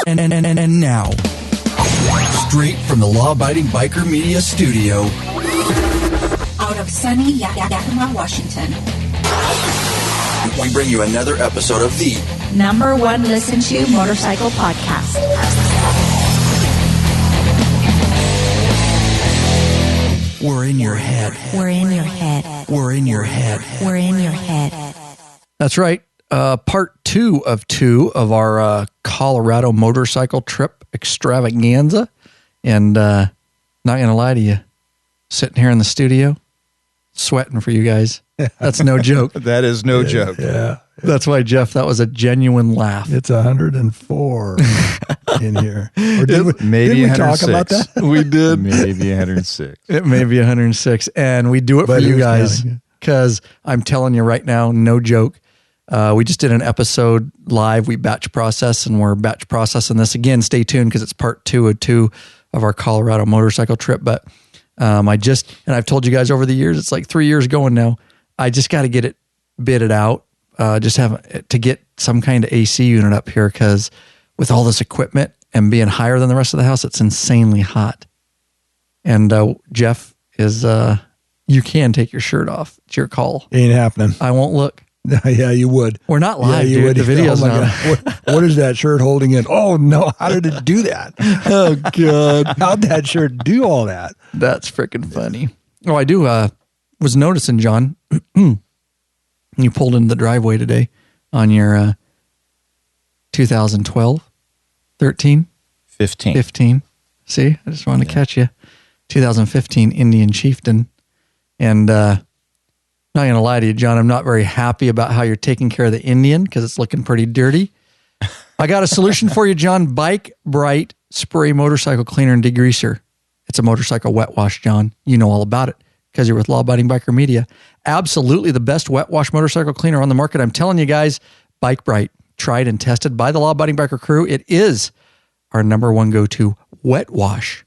And now, straight from the Law-Abiding Biker Media Studio, out of sunny Yakima, Washington, we bring you another episode of the #1 listen to motorcycle podcast. We're in your head. We're in your head. We're in your head. We're in your head. That's right. Part 2 of 2 of our Colorado motorcycle trip extravaganza. And not going to lie to you, sitting here in the studio, sweating for you guys. That's no joke. That is no joke. Yeah. That's why, Jeff, that was a genuine laugh. It's 104 in here. Or Maybe did we talk about that? We did. Maybe 106. It may be 106. And we do it for you guys because I'm telling you right now, no joke. We just did an episode live. We batch process and we're batch processing this again. Stay tuned because it's part 2 of 2 of our Colorado motorcycle trip. But I've told you guys over the years, it's like 3 years going now. I just got to get it bitted out. Just have to get some kind of AC unit up here because with all this equipment and being higher than the rest of the house, it's insanely hot. And Jeff is, you can take your shirt off. It's your call. Ain't happening. I won't look. Yeah, you would. We're not live, you dude. would. The video's not. What is that shirt holding in? Oh, no. How did it do that? Oh, God. How'd that shirt do all that? That's freaking funny. Oh, I do. Was noticing, John, you pulled into the driveway today on your 2012, 13? 15. See, I just wanted to catch you. 2015 Indian Chieftain. And not going to lie to you, John, I'm not very happy about how you're taking care of the Indian because it's looking pretty dirty. I got a solution for you, John. Bike Bright Spray Motorcycle Cleaner and Degreaser. It's a motorcycle wet wash, John. You know all about it because you're with Law-Abiding Biker Media. Absolutely the best wet wash motorcycle cleaner on the market. I'm telling you guys, Bike Bright, tried and tested by the Law-Abiding Biker crew. It is our #1 go-to wet wash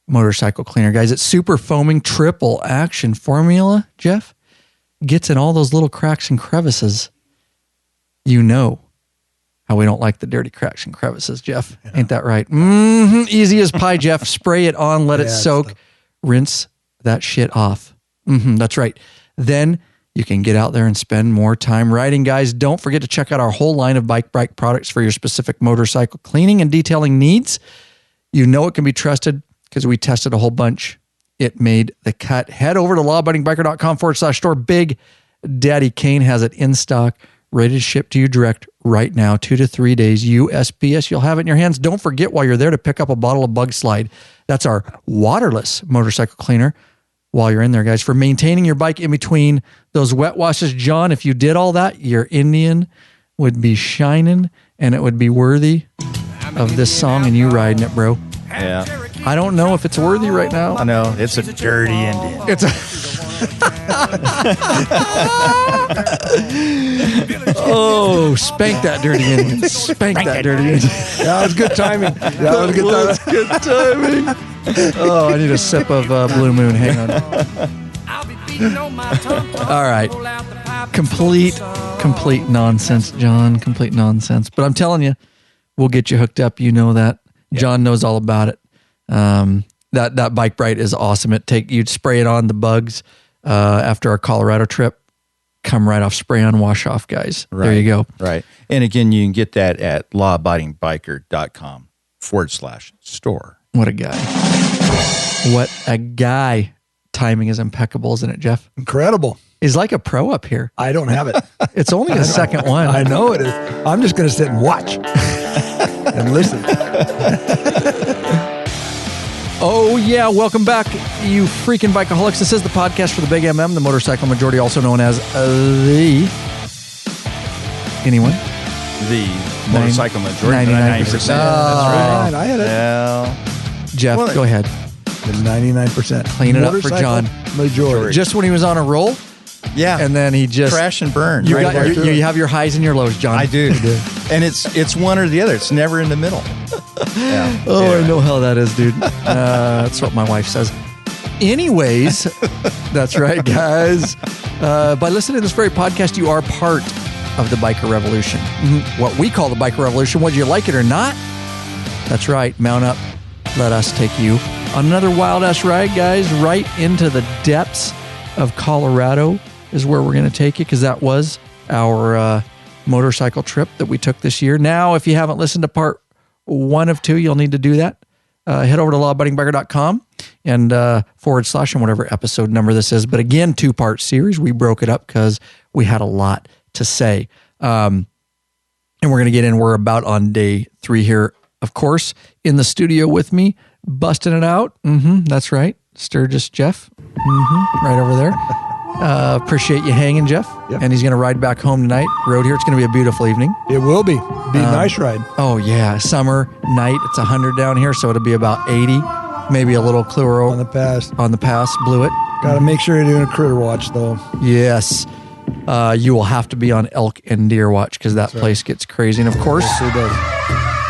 motorcycle cleaner, guys. It's super foaming, triple action formula, Jeff. Gets in all those little cracks and crevices. You know how we don't like the dirty cracks and crevices, Jeff. Yeah. Ain't that right? Easy as pie, Jeff. Spray it on, let it soak, rinse that shit off. That's right. Then you can get out there and spend more time riding, guys. Don't forget to check out our whole line of Bike Bright products for your specific motorcycle cleaning and detailing needs. You know it can be trusted because we tested a whole bunch. It made the cut. Head over to lawabidingbiker.com/store. Big Daddy Kane has it in stock, ready to ship to you direct right now, 2 to 3 days, USPS. You'll have it in your hands. Don't forget while you're there to pick up a bottle of Bug Slide. That's our waterless motorcycle cleaner while you're in there, guys, for maintaining your bike in between those wet washes. John, if you did all that, your Indian would be shining and it would be worthy of this song and you riding it, bro. Yeah. I don't know if it's worthy right now. I know. It's a dirty Indian. It's a... Oh, spank that dirty Indian. Spank that dirty Indian. That was good timing. That was good timing. Oh, I need a sip of Blue Moon. Hang on. All right. Complete nonsense, John. Complete nonsense. But I'm telling you, we'll get you hooked up. You know that. John knows all about it. That Bike Bright is awesome. You'd spray it on the bugs after our Colorado trip. Come right off, spray on, wash off, guys. Right. There you go. Right. And again, you can get that at lawabidingbiker.com/store. What a guy. What a guy. Timing is impeccable, isn't it, Jeff? Incredible. He's like a pro up here. I don't have it. It's only a second one. I know it is. I'm just going to sit and watch and listen. Oh, yeah. Welcome back, you freaking bikeaholics. This is the podcast for the Big MM, the motorcycle majority, also known as the... Anyone? The motorcycle majority. 99%. That's right. I had it. Well, Jeff, go ahead. The 99%. Clean it up for John. Majority. Just when he was on a roll? Yeah. And then he just... Crash and burn. You have your highs and your lows, John. I do. And it's one or the other. It's never in the middle. Yeah. Oh, anyway. I know how that is, dude. That's what my wife says. Anyways, that's right, guys. By listening to this very podcast, you are part of the biker revolution. What we call the biker revolution, whether you like it or not, That's right. Mount up. Let us take you on another wild-ass ride, guys, right into the depths of Colorado is where we're going to take you, because that was our motorcycle trip that we took this year. Now, if you haven't listened to part 1 of 2, you'll need to do that. Head over to lawabidingbiker.com and / and whatever episode number this is. But again, 2-part series. We broke it up because we had a lot to say. And we're going to get in. We're about on day 3 here. Of course, in the studio with me, busting it out. That's right. Sturgis Jeff. Right over there. Appreciate you hanging, Jeff. Yep. And he's going to ride back home tonight. Road here. It's going to be a beautiful evening. It will be. Be a nice ride. Oh, yeah. Summer night. It's 100 down here, so it'll be about 80. Maybe a little clearer On the pass. on the pass. Blew it. Got to make sure you're doing a critter watch, though. Yes. You will have to be on elk and deer watch because that place gets crazy. And of course, Yes, it does.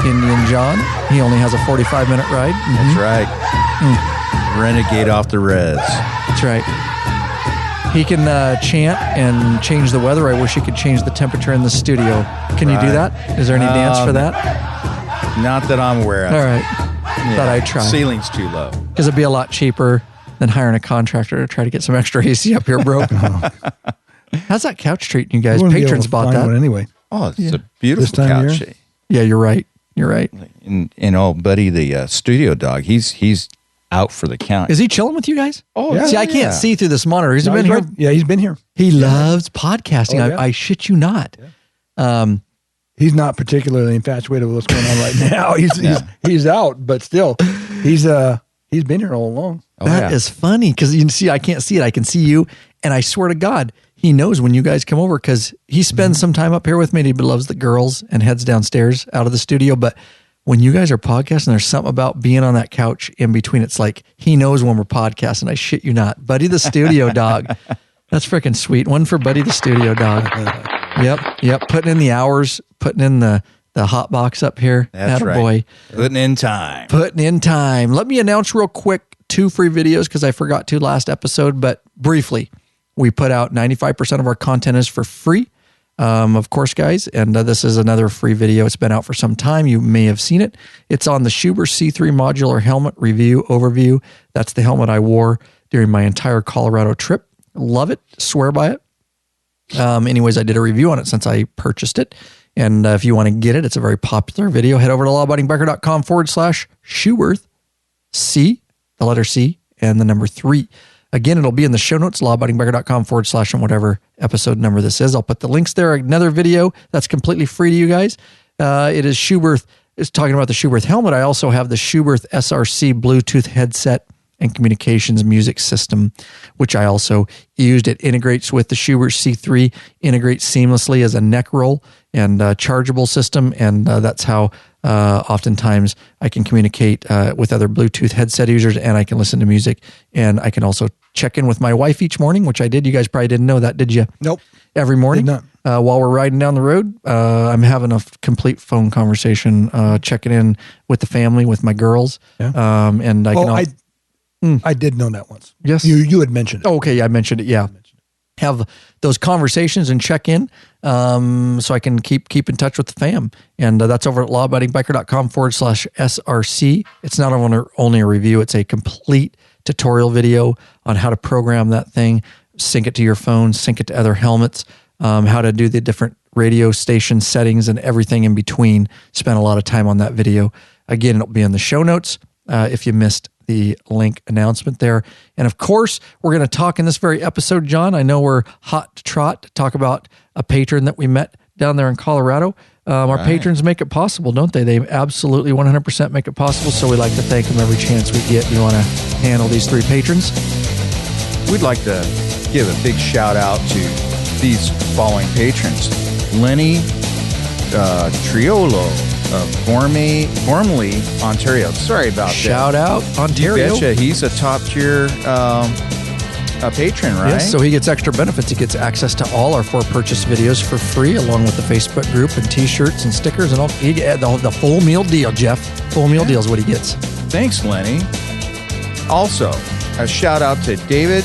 Indian John, he only has a 45-minute ride. That's right. Renegade off the res. That's right. He can chant and change the weather. I wish he could change the temperature in the studio. Can you do that? Is there any dance for that? Not that I'm aware of. All right. Yeah. Thought I'd try. Ceiling's too low. Because it'd be a lot cheaper than hiring a contractor to try to get some extra AC up here, bro. How's that couch treating you guys? We're gonna be able Patrons to bought find that. one anyway. Oh, it's a This beautiful time of couch. year? Yeah, you're right. You're right. And old buddy, the studio dog, he's out for the count. Is he chilling with you guys? Oh, yeah. See, I can't see through this monitor. He's No, been he's here. right. Yeah, he's been here. He loves podcasting. Oh, yeah. I shit you not. He's not particularly infatuated with what's going on right now. He's out, but still, he's been here all along. Oh, That is funny because you can see, I can't see it. I can see you. And I swear to God, he knows when you guys come over because he spends some time up here with me and he loves the girls and heads downstairs out of the studio. But when you guys are podcasting, there's something about being on that couch in between. It's like he knows when we're podcasting. I shit you not. Buddy the studio dog. That's freaking sweet. One for Buddy the studio dog. Yep. Putting in the hours, putting in the hot box up here. That's right. Boy. Putting in time. Putting in time. Let me announce real quick 2 free videos because I forgot to last episode, but briefly, we put out 95% of our content is for free. Of course, guys, and this is another free video. It's been out for some time. You may have seen it. It's on the Schuber C3 modular helmet review overview. That's the helmet I wore during my entire Colorado trip. Love it. Swear by it. Anyways, I did a review on it since I purchased it. And if you want to get it, it's a very popular video. Head over to lawabidingbiker.com /Schuworth, C, the letter C, and the number 3. Again, it'll be in the show notes, lawabidingbiker.com / and whatever episode number this is. I'll put the links there. Another video that's completely free to you guys. It is Schuberth. It's talking about the Schuberth helmet. I also have the Schuberth SRC Bluetooth headset and communications music system, which I also used. It integrates with the Schuberth C3, integrates seamlessly as a neck roll and chargeable system. And that's how oftentimes I can communicate with other Bluetooth headset users, and I can listen to music, and I can also check in with my wife each morning, which I did. You guys probably didn't know that, did you? Nope. Every morning. Did While we're riding down the road, I'm having a complete phone conversation, checking in with the family, with my girls. Yeah. And I did know that once. Yes. You had mentioned it. Oh, okay, I mentioned it. Yeah, have those conversations and check in, so I can keep in touch with the fam. And that's over at lawabidingbiker.com /SRC. It's not only a review; it's a complete tutorial video on how to program that thing, sync it to your phone, sync it to other helmets, how to do the different radio station settings and everything in between. Spent a lot of time on that video. Again, it'll be in the show notes if you missed the link announcement there. And of course, we're going to talk in this very episode, John. I know we're hot to trot to talk about a patron that we met down there in Colorado. Our patrons make it possible, don't they? They absolutely 100% make it possible. So we like to thank them every chance we get. You want to handle these 3 patrons? We'd like to give a big shout out to these following patrons. Lenny Triolo of Gormley, Ontario. Sorry about that. Shout out Ontario. Betcha, he's a top tier patron, right? Yes, so he gets extra benefits. He gets access to all our 4 purchase videos for free, along with the Facebook group and T-shirts and stickers and all. He get the full meal deal, Jeff. Full meal deal is what he gets. Thanks, Lenny. Also, a shout out to David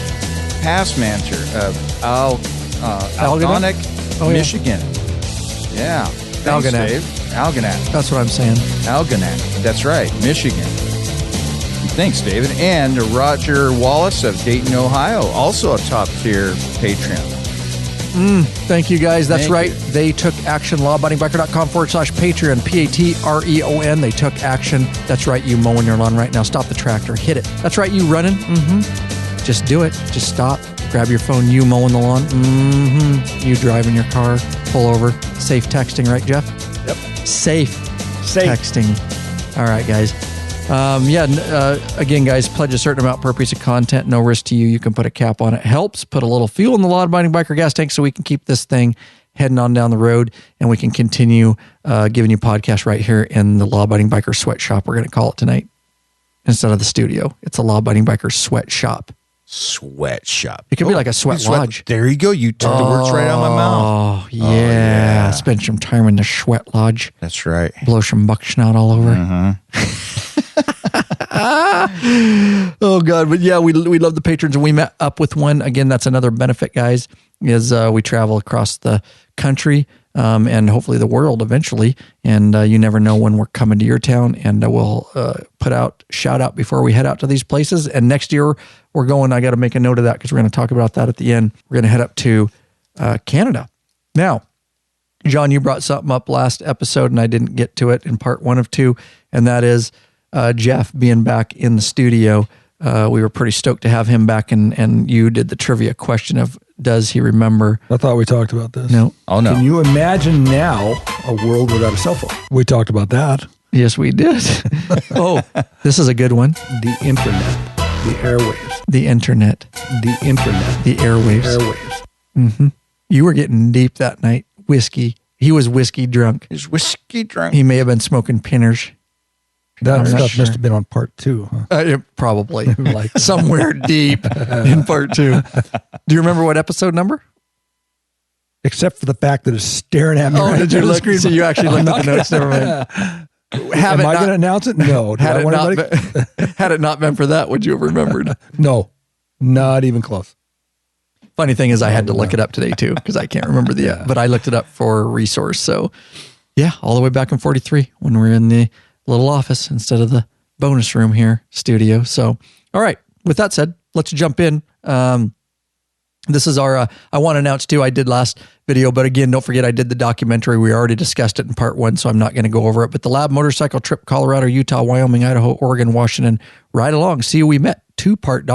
Passmanter of Algonac, Oh, yeah. Michigan. Yeah. Thanks, Algonac. Dave. Algonac. That's what I'm saying. Algonac. That's right. Michigan. Thanks, David. And Roger Wallace of Dayton, Ohio, also a top-tier patron. Thank you, guys. That's Thank right. you. They took action. LawAbidingBiker.com/Patreon. Patreon. They took action. That's right. You mowing your lawn right now. Stop the tractor. Hit it. That's right. You running. Just do it. Just stop. Grab your phone. You mowing the lawn. You driving your car. Pull over. Safe texting, right, Jeff? Yep. Safe texting. All right, guys. Again, guys, pledge a certain amount per piece of content. No risk to you. You can put a cap on it. Helps put a little fuel in the law-abiding biker gas tank so we can keep this thing heading on down the road, and we can continue giving you podcasts right here in the Law-Abiding Biker Sweatshop. We're going to call it tonight instead of the studio. It's a Law-Abiding Biker Sweatshop. Sweatshop. It could be like a sweat lodge. There you go. You took the words right out of my mouth. Oh, yeah. Spend some time in the sweat lodge. That's right. Blow some buckshot all over. Oh God. But yeah, we love the patrons, and we met up with one. Again, that's another benefit, guys, is we travel across the country and hopefully the world eventually. And you never know when we're coming to your town, and we'll put out shout out before we head out to these places. And next year we're going, I got to make a note of that because we're going to talk about that at the end. We're going to head up to Canada. Now, John, you brought something up last episode and I didn't get to it in part 1 of 2. And that is Jeff being back in the studio. We were pretty stoked to have him back, and you did the trivia question of, does he remember? I thought we talked about this. No. Oh, no. Can you imagine now a world without a cell phone? We talked about that. Yes, we did. Oh, this is a good one. The internet, the airwaves, The internet, the internet, the airwaves. airwaves. You were getting deep that night. Whiskey. He was whiskey drunk. He's whiskey drunk. He may have been smoking pinners. That I'm not stuff sure. must have been on part 2. Huh? Probably. Like somewhere deep in part 2. Do you remember what episode number? Except for the fact that it's staring at me. Oh, right did you at the look? screen. So you actually looked at the notes. Never mind. Am I going to announce it? No. Do I want anybody- Had it not been for that, would you have remembered? No, not even close. Funny thing is, I had to look it up today too because I can't remember but I looked it up for a resource. So, yeah, all the way back in 43 when we're in the little office instead of the bonus room here studio. So, all right. With that said, let's jump in. This is our, I want to announce too, I did last video, but again, don't forget I did the documentary. We already discussed it in part 1, so I'm not going to go over it. But the LAB motorcycle trip, Colorado, Utah, Wyoming, Idaho, Oregon, Washington, right along. See, we met. 2-part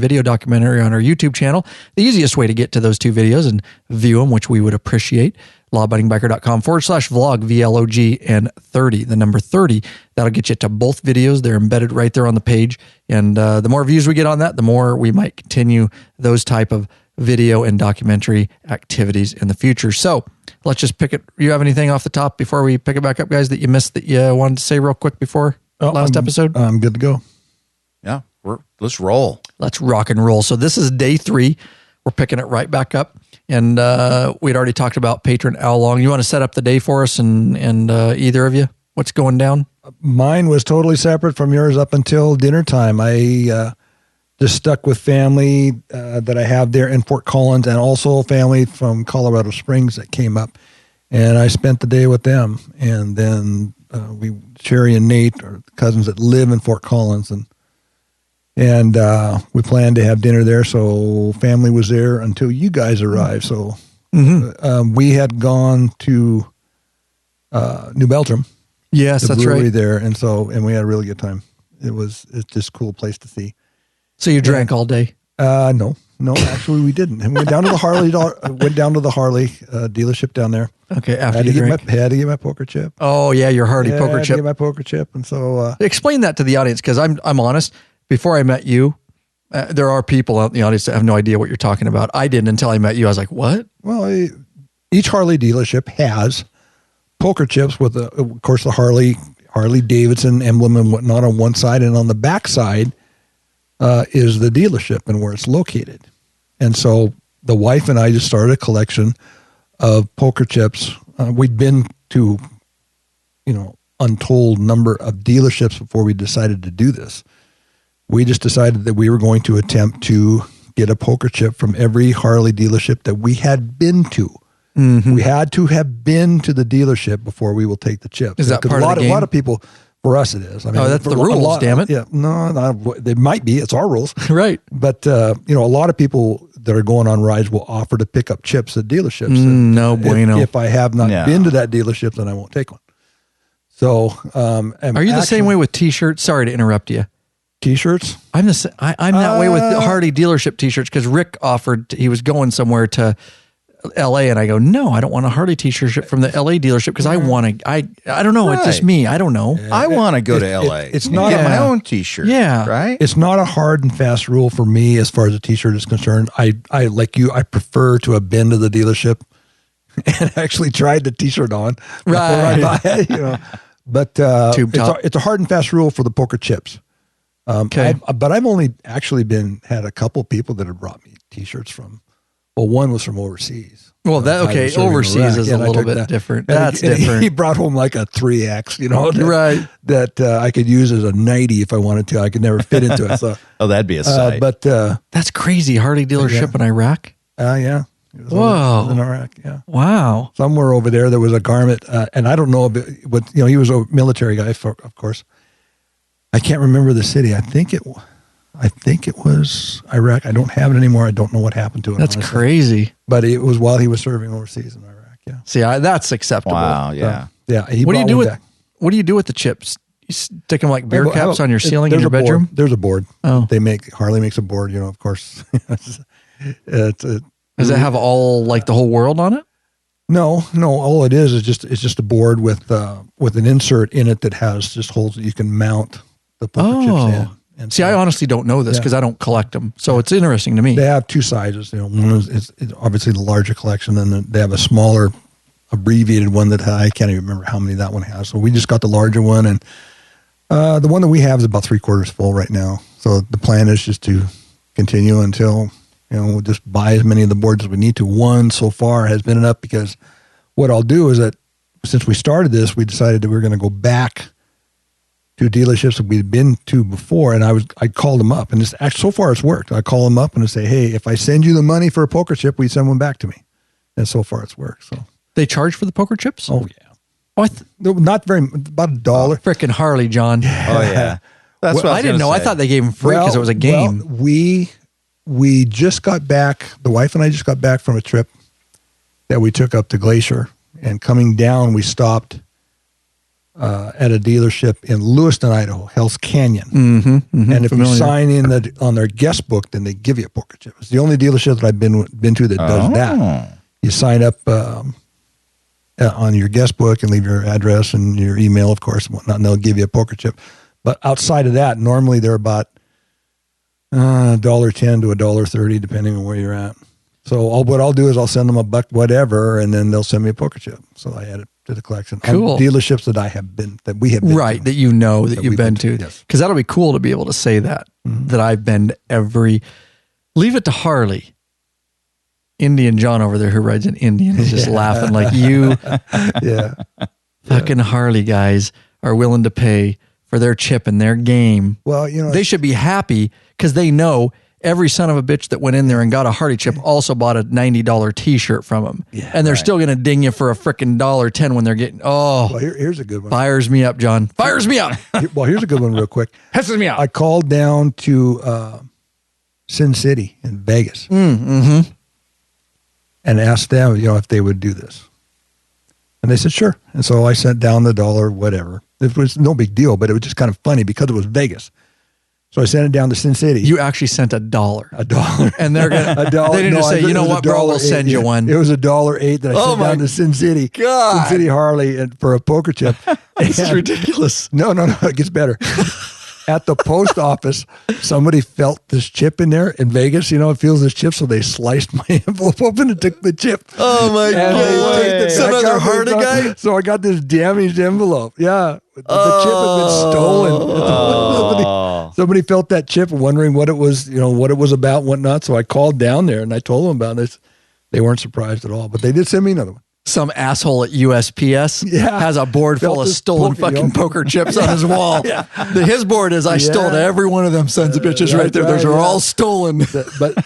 video documentary on our YouTube channel. The easiest way to get to those 2 videos and view them, which we would appreciate, lawabidingbiker.com/vlog, VLOG, and 30, the number 30. That'll get you to both videos. They're embedded right there on the page. And the more views we get on that, the more we might continue those type of video and documentary activities in the future. So let's just pick it. You have anything off the top before we pick it back up, guys, that you missed that you wanted to say real quick before last episode? I'm good to go. Yeah, let's roll. Let's rock and roll. So this is day 3. We're picking it right back up. And we'd already talked about Patron How Long. You want to set up the day for us and either of you? What's going down? Mine was totally separate from yours up until dinner time. I just stuck with family that I have there in Fort Collins, and also family from Colorado Springs that came up. And I spent the day with them. And then Sherry and Nate are cousins that live in Fort Collins, and we planned to have dinner there. So family was there until you guys arrived. So we had gone to New Belgium. Yes, that's brewery right. there, and we had a really good time. It's just a cool place to see. So you drank all day? No, actually we didn't. And we went down to the Harley. Dealership down there. Okay, after had you to drank. had to get my poker chip. Oh yeah, your Hardy poker Had to chip. get my poker chip, and so Explain that to the audience, because I'm honest. Before I met you, there are people out in the audience that have no idea what you're talking about. I didn't until I met you. I was like, what? well, each Harley dealership has poker chips with, of course, the Harley Davidson emblem and whatnot on one side, and on the back side is the dealership and where it's located. And so the wife and I just started a collection of poker chips. We'd been to, untold number of dealerships before we decided to do this. We just decided that we were going to attempt to get a poker chip from every Harley dealership that we had been to. We had to have been to the dealership before we will take the chips. Is that part of the game? A lot of people, for us it is. I mean, that's the rules, damn it. Yeah, no, they might be. It's our rules. Right. But, a lot of people that are going on rides will offer to pick up chips at dealerships. No bueno. If I have not been to that dealership, then I won't take one. So, are you the same way with T-shirts? Sorry to interrupt you. T-shirts? I'm that way with the Harley dealership T-shirts because Rick offered. He was going somewhere to L.A. and I go, no, I don't want a Harley T-shirt from the L.A. dealership because I want to. I don't know. Right. It's just me. I don't know. Yeah. I want to go to L.A. It's not my own T-shirt. Yeah, right. It's not a hard and fast rule for me as far as a T-shirt is concerned. I like you. I prefer to have been to the dealership and actually tried the T-shirt on before I buy it. But it's a hard and fast rule for the poker chips. Okay. But I've only actually had a couple people that have brought me T-shirts from. Well, one was from overseas. Well, overseas is a little bit different. That's different. He brought home like a 3X, right? That I could use as a 90 if I wanted to. I could never fit into it. So, that'd be a sight. But that's crazy. Harley dealership in Iraq. Yeah. Whoa. In Iraq, yeah. Wow. Somewhere over there was a garment, and I don't know if it, but he was a military guy, of course. I can't remember the city. I think it was Iraq. I don't have it anymore. I don't know what happened to it. That's honestly crazy. But it was while he was serving overseas in Iraq. Yeah. See, that's acceptable. Wow. Yeah. What do you do with the chips? You stick them like beer caps on your ceiling in your bedroom? There's a board. Oh. Harley makes a board, of course. Does it have all like the whole world on it? No. All it is just a board with an insert in it that has just holes that you can mount the poker chips in. And see, I honestly don't know this because I don't collect them, so it's interesting to me. They have two sizes. One is obviously the larger collection, and then they have a smaller, abbreviated one that I can't even remember how many that one has. So we just got the larger one, and the one that we have is about 3/4 full right now. So the plan is just to continue until we'll just buy as many of the boards as we need to. One so far has been enough because what I'll do is that since we started this, we decided that we were going to go back to dealerships that we'd been to before, and I called them up, and so far it's worked. I call them up and I say, hey, if I send you the money for a poker chip, will you send one back to me? And so far it's worked. So they charge for the poker chips? Oh yeah. Oh, not very, about $1. Frickin' Harley, John. Oh yeah. That's what I didn't know. Say. I thought they gave them free because it was a game. Well, we just got back. The wife and I just got back from a trip that we took up to Glacier, and coming down, we stopped at a dealership in Lewiston, Idaho, Hell's Canyon. And if you sign in on their guest book, then they give you a poker chip. It's the only dealership that I've been to that does that. You sign up on your guest book and leave your address and your email, of course, and whatnot, and they'll give you a poker chip. But outside of that, normally they're about $1.10 to $1.30, depending on where you're at. So what I'll do is I'll send them $1 whatever, and then they'll send me a poker chip. So I add it to the collection. Cool. On dealerships that we have been right, to. that you've been to. Yes. Because that'll be cool to be able to say that, that I've been to every. Leave it to Harley. Indian John over there who rides an Indian is just laughing like you. Fucking Harley guys are willing to pay for their chip and their game. Well, they should be happy because they know every son of a bitch that went in there and got a Harley chip also bought a $90 T-shirt from them. Yeah, and they're still going to ding you for a freaking $1.10 when they're getting, Well, here's a good one. Fires me up, John. Fires me up. Well, here's a good one real quick. Hesses me up. I called down to Sin City in Vegas and asked them, if they would do this. And they said, sure. And so I sent down the $1, whatever. It was no big deal, but it was just kind of funny because it was Vegas. So I sent it down to Sin City. You actually sent $1. $1. And they're going to, they didn't just say, you know what, bro, we'll send you one. It was $1.08 that I sent down to Sin City. God. Sin City Harley for a poker chip. This is ridiculous. No, it gets better. At the post office, somebody felt this chip in there in Vegas. It feels this chip, so they sliced my envelope open and took the chip. Oh my God! Some other Hardy guy. So I got this damaged envelope. Yeah, the chip had been stolen. Somebody felt that chip, wondering what it was, what it was about, whatnot. So I called down there and I told them about this. They weren't surprised at all, but they did send me another one. Some asshole at USPS has a board full of stolen fucking poker chips on his wall. His board is, I stole every one of them sons of bitches right there. Those are all stolen. But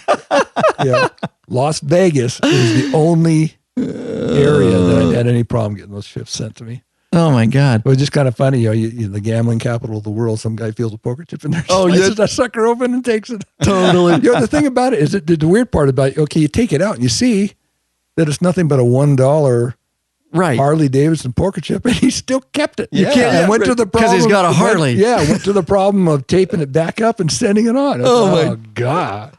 Las Vegas is the only area that I had any problem getting those chips sent to me. Oh my God. It was just kind of funny, you the gambling capital of the world, some guy feels a poker chip in there. Oh, slices that sucker open and takes it. Totally. The thing about it is that the weird part about it, okay, you take it out and you see that it's nothing but a $1 right Harley Davidson poker chip, and he still kept it. You can't, and went to the problem because he's got a Harley. Went to the problem of taping it back up and sending it on. Oh my God.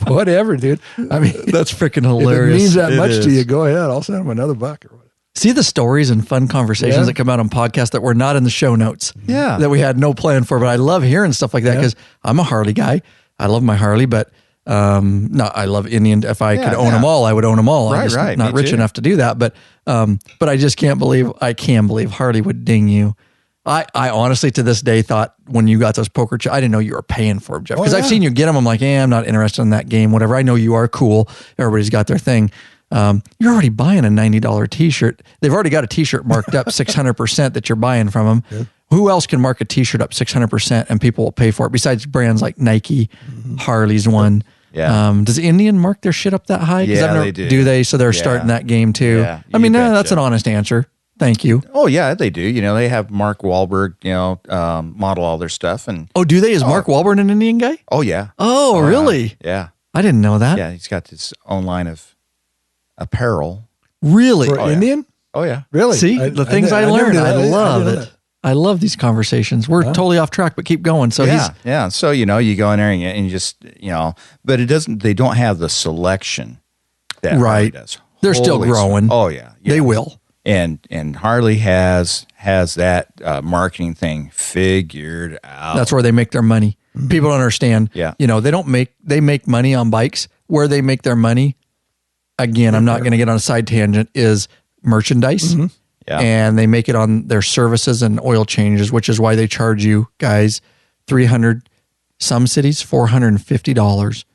Whatever, dude. I mean, that's freaking hilarious. If it means that much to you, go ahead. I'll send him another buck or whatever. See the stories and fun conversations that come out on podcasts that were not in the show notes. Yeah. That we had no plan for, but I love hearing stuff like that because I'm a Harley guy. I love my Harley, but no, I love Indian. If I could own them all, I would own them all. I'm just not rich enough to do that. But I just can't believe Harley would ding you. I honestly, to this day, thought when you got those poker chips, I didn't know you were paying for them, Jeff. Because I've seen you get them. I'm like, I'm not interested in that game, whatever. I know you are cool. Everybody's got their thing. You're already buying a $90 t-shirt. They've already got a t-shirt marked up 600% that you're buying from them. Yeah. Who else can mark a t-shirt up 600% and people will pay for it besides brands like Nike, Harley's one. Yeah. Does Indian mark their shit up that high? Yeah, they do. Do they? So they're starting that game too. Yeah, I mean, that's an honest answer. Thank you. Oh yeah, they do. They have Mark Wahlberg, model all their stuff. And do they? Is Mark Wahlberg an Indian guy? Oh yeah. Oh really? Yeah. I didn't know that. Yeah, he's got his own line of apparel. Really? For Indian? Oh yeah. Really? See, the things I learned. I love it. I love these conversations. We're totally off track, but keep going. So yeah. So you go in there and you just but it doesn't. They don't have the selection that Harley does. They're still growing. Oh yeah. They will. And Harley has that marketing thing figured out. That's where they make their money. People don't understand. Yeah. They make money on bikes. Where they make their money, again, I'm not going to get on a side tangent, is merchandise. Mm-hmm. Yeah. And they make it on their services and oil changes, which is why they charge you guys $300, some cities $450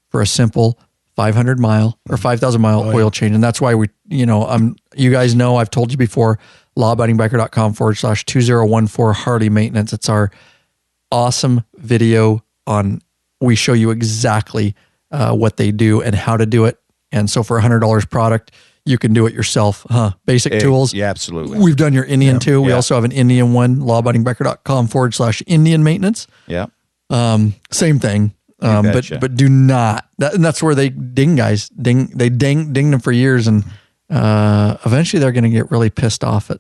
for a simple 500 mile or 5,000 mile oil change. And that's why you guys know, I've told you before, lawabidingbiker.com/2014 Harley maintenance. It's our awesome video we show you exactly what they do and how to do it. And so for $100 product, you can do it yourself. Basic tools. Yeah, absolutely. We've done your Indian too. We also have an Indian one, lawabidingbiker.com/Indian maintenance. Yeah. Same thing. But do not, and that's where they ding guys. They ding them for years. And eventually they're going to get really pissed off at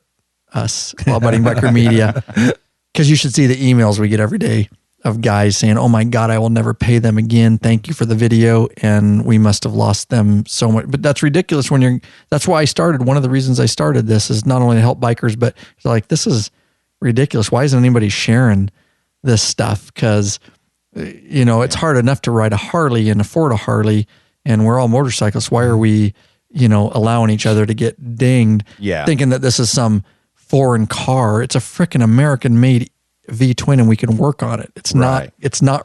us, Law Abiding Biker Media. Because you should see the emails we get every day of guys saying, oh my God, I will never pay them again. Thank you for the video. And we must have lost them so much. But that's ridiculous that's why I started. One of the reasons I started this is not only to help bikers, but it's like, this is ridiculous. Why isn't anybody sharing this stuff? Because, it's hard enough to ride a Harley and afford a Harley, and we're all motorcyclists. Why are we, allowing each other to get dinged, thinking that this is some foreign car? It's a freaking American made V-twin, and we can work on it. It's not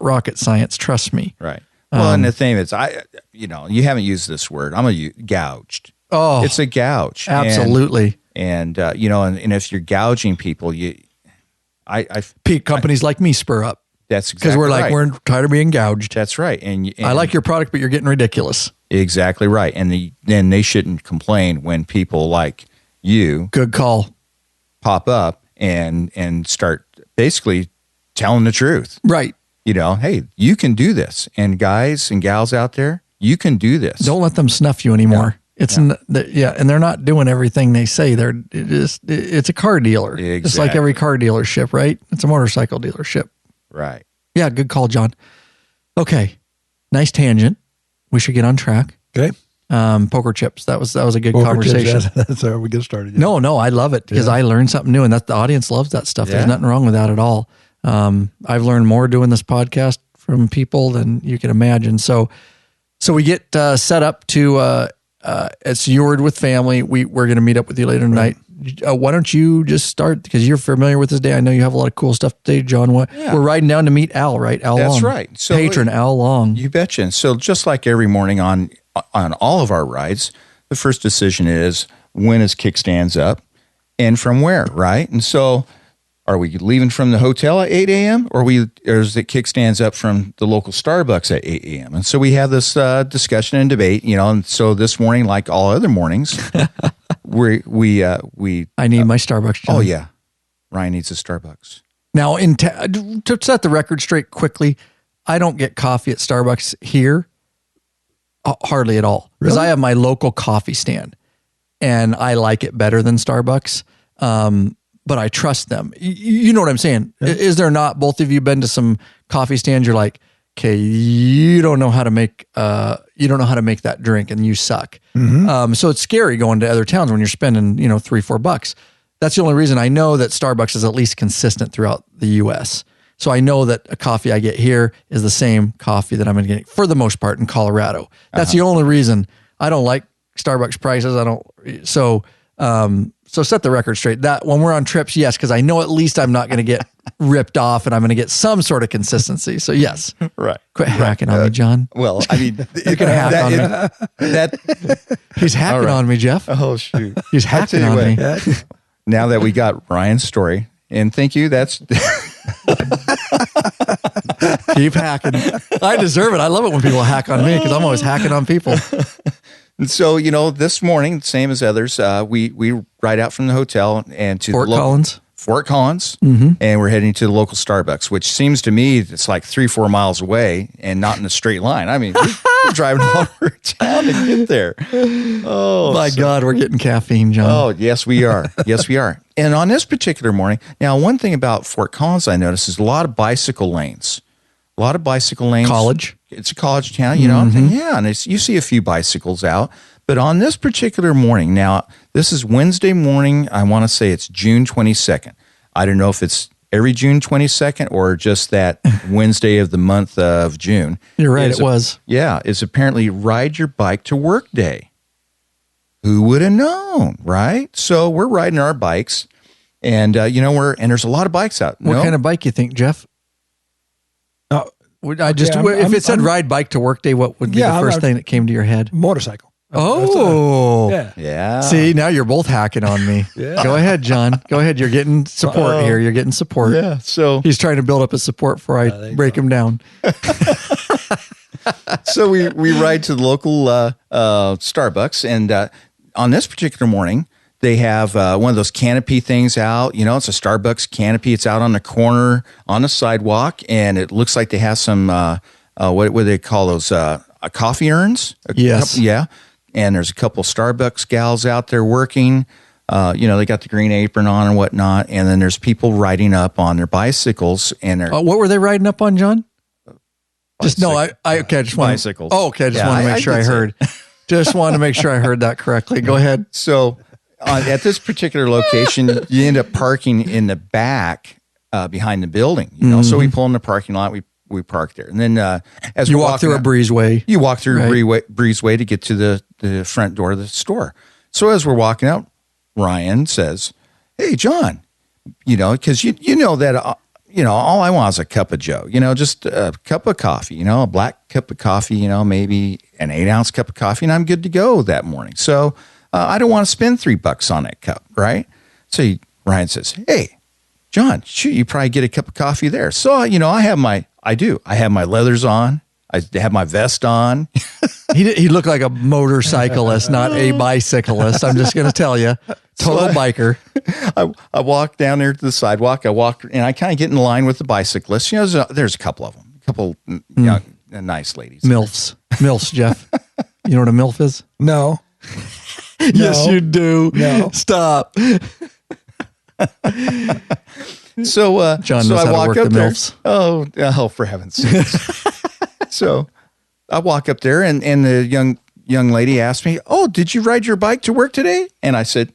rocket science. Trust me. Right. Well, and the thing is, you haven't used this word. I'm going to gouged. Oh, it's a gouge. Absolutely. And if you're gouging people, companies like me spur up. That's because exactly we're tired of being gouged. That's right. And I like your product, but you're getting ridiculous. Exactly right. And then they shouldn't complain when people like you, good call, pop up and start basically telling the truth. Right. hey, you can do this. And guys and gals out there, you can do this. Don't let them snuff you anymore. And they're not doing everything they say. It's a car dealer. Exactly. Just like every car dealership, right? It's a motorcycle dealership. Right. Yeah, good call, John. Okay. Nice tangent. We should get on track. Okay. Poker chips. That was a good conversation. Chips, that's how we get started. Yeah. No, I love it because I learned something new, and that the audience loves that stuff. There's nothing wrong with that at all. I've learned more doing this podcast from people than you can imagine. So we get set up to it's Yord with family. We're going to meet up with you later tonight. Why don't you just start, because you're familiar with this day. I know you have a lot of cool stuff today, John. We're riding down to meet Al, right? Al That's Long. right. So Patron Al Long. You betcha. And so just like every morning on all of our rides, the first decision is when his kickstands up and from where, right? And so Are we leaving from the hotel at 8 a.m. or is it kickstands up from the local Starbucks at 8 a.m.? And so we have this discussion and debate, and so this morning, like all other mornings, we I need my Starbucks, John. Oh yeah, Ryan needs a Starbucks. Now, to set the record straight quickly, I don't get coffee at Starbucks here hardly at all because I have my local coffee stand, and I like it better than Starbucks. But I trust them. You know what I'm saying? Yeah. Is there not, both of you been to some coffee stands? You're like, okay, you don't know how to make that drink and you suck. Mm-hmm. So it's scary going to other towns when you're spending, $3-4. That's the only reason I know that Starbucks is at least consistent throughout the US. So I know that a coffee I get here is the same coffee that I'm going to get for the most part in Colorado. That's the only reason. I don't like Starbucks prices. So set the record straight. That when we're on trips, yes, because I know at least I'm not going to get ripped off, and I'm going to get some sort of consistency. So yes, right. Quit hacking on me, John. Well, I mean, you can hack on me. He's hacking on me, Jeff. Oh shoot, he's hacking on me. Now that we got Ryan's story, and thank you. That's keep hacking. I deserve it. I love it when people hack on me because I'm always hacking on people. And so, this morning, same as others, we ride out from the hotel and to Fort Collins, mm-hmm. and we're heading to the local Starbucks, which seems to me it's like 3-4 miles away and not in a straight line. I mean, we're driving all over town to get there. Oh, my God, we're getting caffeine, John. Oh, yes, we are. Yes, we are. And on this particular morning, now, one thing about Fort Collins I noticed is a lot of bicycle lanes. College. It's a college town, Mm-hmm. Yeah, and you see a few bicycles out. But on this particular morning, now, this is Wednesday morning. I want to say it's June 22nd. I don't know if it's every June 22nd or just that Wednesday of the month of June. You're right, it was. Yeah, it's apparently Ride Your Bike to Work Day. Who would have known, right? So we're riding our bikes, and, and there's a lot of bikes out. What kind of bike you think, Jeff? If it said ride bike to work day, what would be the first thing that came to your head? Motorcycle. Yeah. See, now you're both hacking on me. Yeah. Go ahead, John. Go ahead. You're getting support here. You're getting support. Yeah. So he's trying to build up his support before I break him down. So we ride to the local Starbucks, and on this particular morning, they have one of those canopy things out. It's a Starbucks canopy. It's out on the corner on the sidewalk, and it looks like they have some, what do they call those, coffee urns? Yes. Yeah. And there's a couple Starbucks gals out there working. They got the green apron on and whatnot. And then there's people riding up on their bicycles. And they're what were they riding up on, John? I just want bicycles. I just want to make sure I heard. Just want to make sure I heard that correctly. Go ahead. So at this particular location, you end up parking in the back behind the building. Mm-hmm. So we pull in the parking lot. We park there, and then as you walk through a breezeway, breezeway to get to the front door of the store. So as we're walking out, Ryan says, "Hey, John, because you know that all I want is a cup of Joe. Just a cup of coffee. A black cup of coffee. Maybe an 8-ounce cup of coffee, and I'm good to go that morning. So I don't want to spend $3 on that cup, right?" So Ryan says, "Hey, John, shoot, you probably get a cup of coffee there." So I have my leathers on. I have my vest on. He looked like a motorcyclist, not a bicyclist. I'm just going to tell you, total biker. I walk down there to the sidewalk. I walk, and I kind of get in line with the bicyclists. There's a couple of them, young, nice ladies. MILFs, Jeff. You know what a MILF is? No. Yes, you do. No. Stop. So, John knows how to work the MILFs. Oh, for heaven's sake. So I walk up there, and the young lady asked me, "Oh, did you ride your bike to work today?" And I said,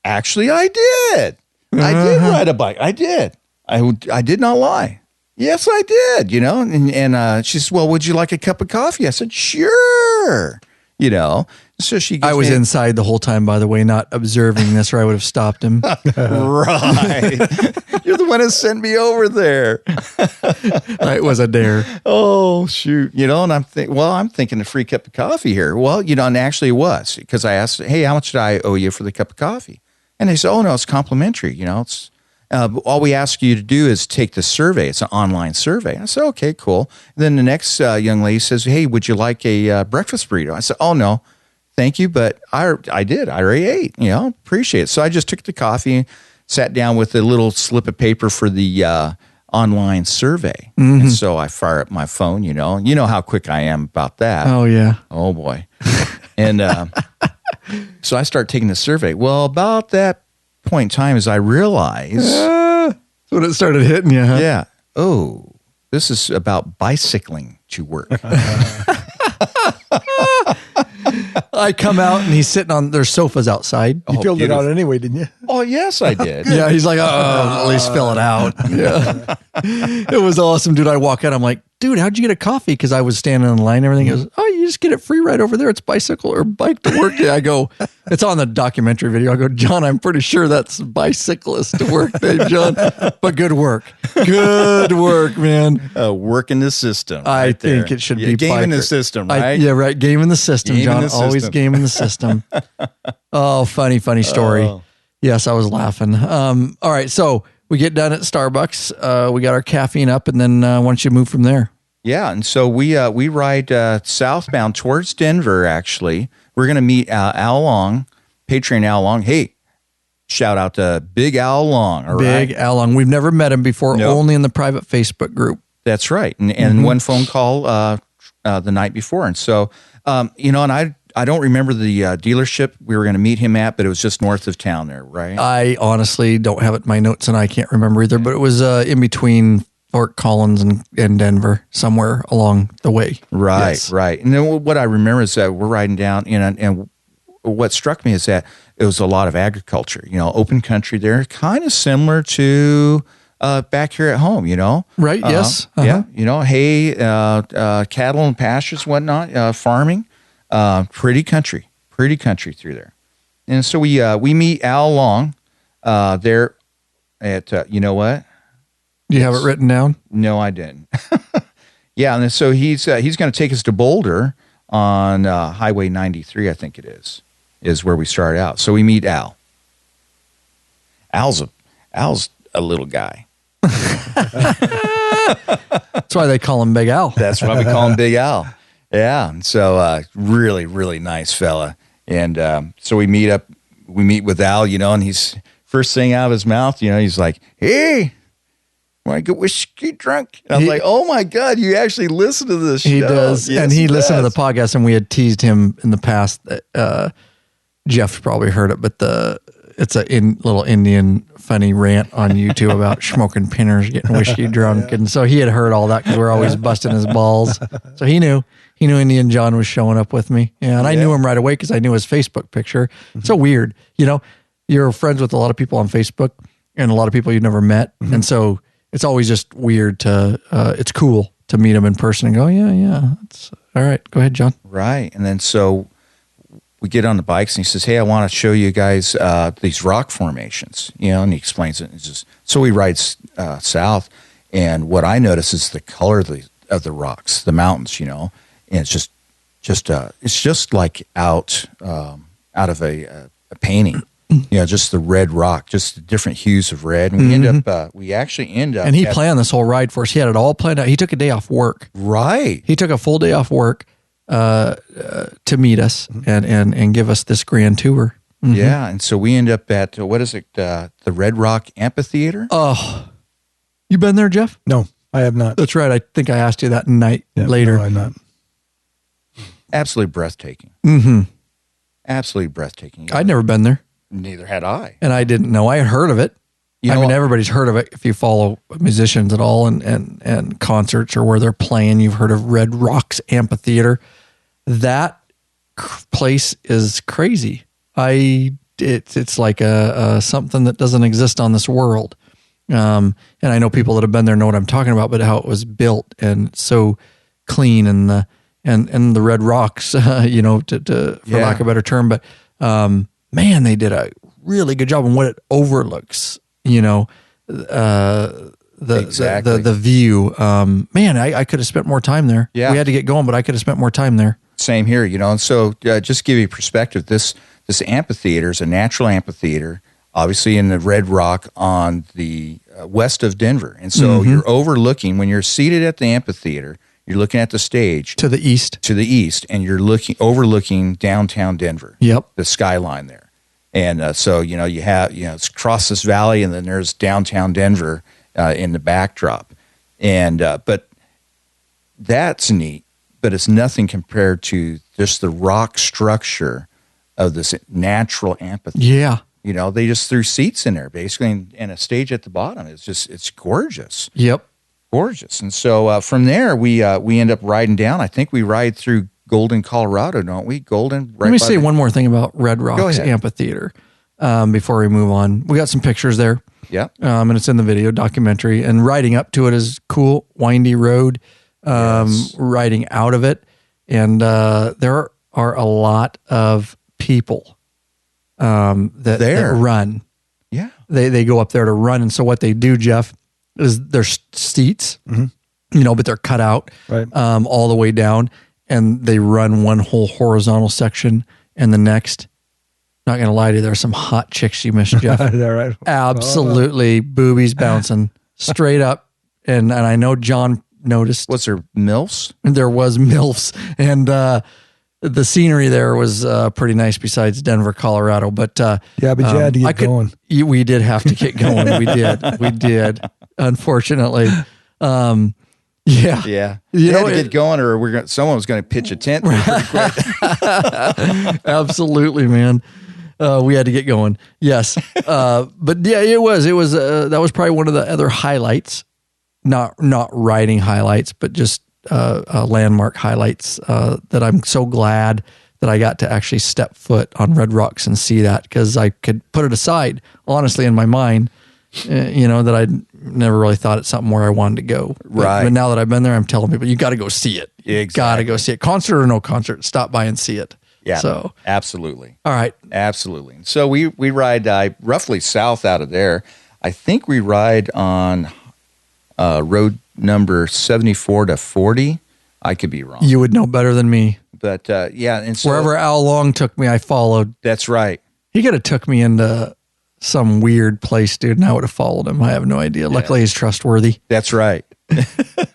"Actually, I did. I did ride a bike. I did. I did not lie. Yes, I did, And she said, "Well, would you like a cup of coffee?" I said, "Sure." So she. I was inside the whole time, by the way, not observing this, or I would have stopped him. Right. You're the one who sent me over there. It was a dare. Oh, shoot. And I'm thinking a free cup of coffee here. Well, and actually it was, because I asked, "Hey, how much did I owe you for the cup of coffee?" And they said, "Oh, no, it's complimentary. All we ask you to do is take the survey. It's an online survey. I said, okay, cool. And then the next young lady says, hey, would you like a breakfast burrito? I said, oh, no, thank you. But I did. I already ate, appreciate it. So I just took the coffee, sat down with a little slip of paper for the online survey. Mm-hmm. And so I fire up my phone, you know how quick I am about that. Oh, yeah. Oh, boy. And so I start taking the survey. Well, about that point in time as I realized. That's when it started hitting you, huh? Yeah. Oh, this is about bicycling to work. I come out and he's sitting on their sofas outside. You filled it out anyway, didn't you? Oh, yes, I did. Yeah, he's like, at least fill it out. Yeah. It was awesome, dude. I walk out, I'm like, dude, how'd you get a coffee? Because I was standing in line and everything. He goes, oh, you just get it free right over there. It's bicycle or bike to work. I go, it's on the documentary video. I go, John, I'm pretty sure that's bicyclist to work day, John. But good work. Good work, man. Work in the system. I think it should be game in the system, right? Yeah, right. Game in the system, game John. In the Always system. game in the system. Oh, funny story. Oh. Yes, I was laughing. All right, so we get done at Starbucks. We got our caffeine up, and then why don't you move from there? Yeah, and so we ride southbound towards Denver, actually. We're going to meet Al Long, Patron Al Long. Hey, shout out to Big Al Long. All Big Al Long. We've never met him before, nope. Only in the private Facebook group. That's right. And one phone call the night before. And so, and I don't remember the dealership we were going to meet him at, but it was just north of town there, right? I honestly don't have it in my notes, and I can't remember either, but it was in between Fort Collins and Denver, somewhere along the way. Right, yes. Right. And then what I remember is that we're riding down, and what struck me is that it was a lot of agriculture, open country there, kind of similar to back here at home, Right, yes. Uh-huh. Yeah, hay, cattle and pastures, whatnot, farming. Pretty country through there. And so we meet Al Long there at, you know what? Do you have it written down? No, I didn't. Yeah, and so he's going to take us to Boulder on Highway 93, I think it is where we start out. So we meet Al. Al's a little guy. That's why they call him Big Al. That's why we call him Big Al. Yeah, and so really, really nice fella. And so we meet with Al, and he's first thing out of his mouth, he's like, hey, want to get whiskey drunk? And I'm like, oh my God, you actually listen to this show. He does. Yes, and he listened to the podcast, and we had teased him in the past. Jeff probably heard it, but it's a little Indian funny rant on YouTube about smoking pinners, getting whiskey drunk. And so he had heard all that because we're always busting his balls. So he knew Indian John was showing up with me. Yeah, and I knew him right away because I knew his Facebook picture. Mm-hmm. So weird. You're friends with a lot of people on Facebook and a lot of people you've never met. Mm-hmm. And so it's always just weird it's cool to meet him in person and go, yeah. It's all right. Go ahead, John. Right. And then so we get on the bikes and he says, hey, I want to show you guys these rock formations, and he explains it. So we ride south, and what I notice is the color of the rocks, the mountains, and it's just like out of a painting, just the red rock, just the different hues of red. And we actually end up. And he planned this whole ride for us. He had it all planned out. He took a day off work. Right. He took a full day off work to meet us and give us this grand tour. Mm-hmm. Yeah, and so we end up at what is it? The Red Rock Amphitheater. Oh, you been there, Jeff? No, I have not. That's right. I think I asked you that night later. No, I'm not. Absolutely breathtaking. Mm-hmm. Absolutely breathtaking. I'd never been there. Neither had I, and I didn't know. I had heard of it. Everybody's heard of it. If you follow musicians at all and concerts or where they're playing, you've heard of Red Rocks Amphitheater. That place is crazy. It's like a something that doesn't exist on this world. And I know people that have been there know what I'm talking about, but how it was built and so clean and the red rocks, for lack of a better term. But man, they did a really good job on what it overlooks. The view. Man, I could have spent more time there. Yeah. We had to get going, but I could have spent more time there. Same here, And so just to give you perspective, this amphitheater is a natural amphitheater obviously in the Red Rock on the west of Denver. And so you're overlooking, when you're seated at the amphitheater, you're looking at the stage. To the east. To the east, and you're overlooking downtown Denver. Yep. The skyline there. And so, you have, it's across this valley, and then there's downtown Denver in the backdrop. And but that's neat, but it's nothing compared to just the rock structure of this natural amphitheater. Yeah. They just threw seats in there, basically, and a stage at the bottom. It's gorgeous. Yep. Gorgeous. And so from there, we end up riding down. I think we ride through Golden, Colorado, don't we? Golden. Right. Let me say one more thing about Red Rocks Amphitheater before we move on. We got some pictures there. Yeah. And it's in the video documentary. And riding up to it is cool, windy road, riding out of it. And there are a lot of people that run. Yeah. They go up there to run. And so what they do, Jeff, is there's seats, but they're cut out all the way down. And they run one whole horizontal section and the next. Not going to lie to you, there's some hot chicks you missed, Jeff. Right. Absolutely, boobies bouncing straight up. And I know John noticed. Was there MILFs? There was MILFs. And the scenery there was pretty nice besides Denver, Colorado. But but you had to get going. We did have to get going. We did. Unfortunately. Yeah. You had to get going, or someone was going to pitch a tent pretty quick. Absolutely, man. We had to get going. Yes. But yeah, it was that was probably one of the other highlights, not riding highlights, but just landmark highlights that I'm so glad that I got to actually step foot on Red Rocks and see that, because I could put it aside, honestly, in my mind, that I'd never really thought it's something where I wanted to go. But now that I've been there, I'm telling people, you got to go see it. Exactly. Got to go see it. Concert or no concert, stop by and see it. Yeah. So absolutely. All right. Absolutely. So we ride roughly south out of there. I think we ride on road number 74 to 40. I could be wrong. You would know better than me. But and so wherever Al Long took me, I followed. That's right. He could have took me into some weird place, dude, and I would have followed him. I have no idea. Yeah. Luckily, he's trustworthy. That's right.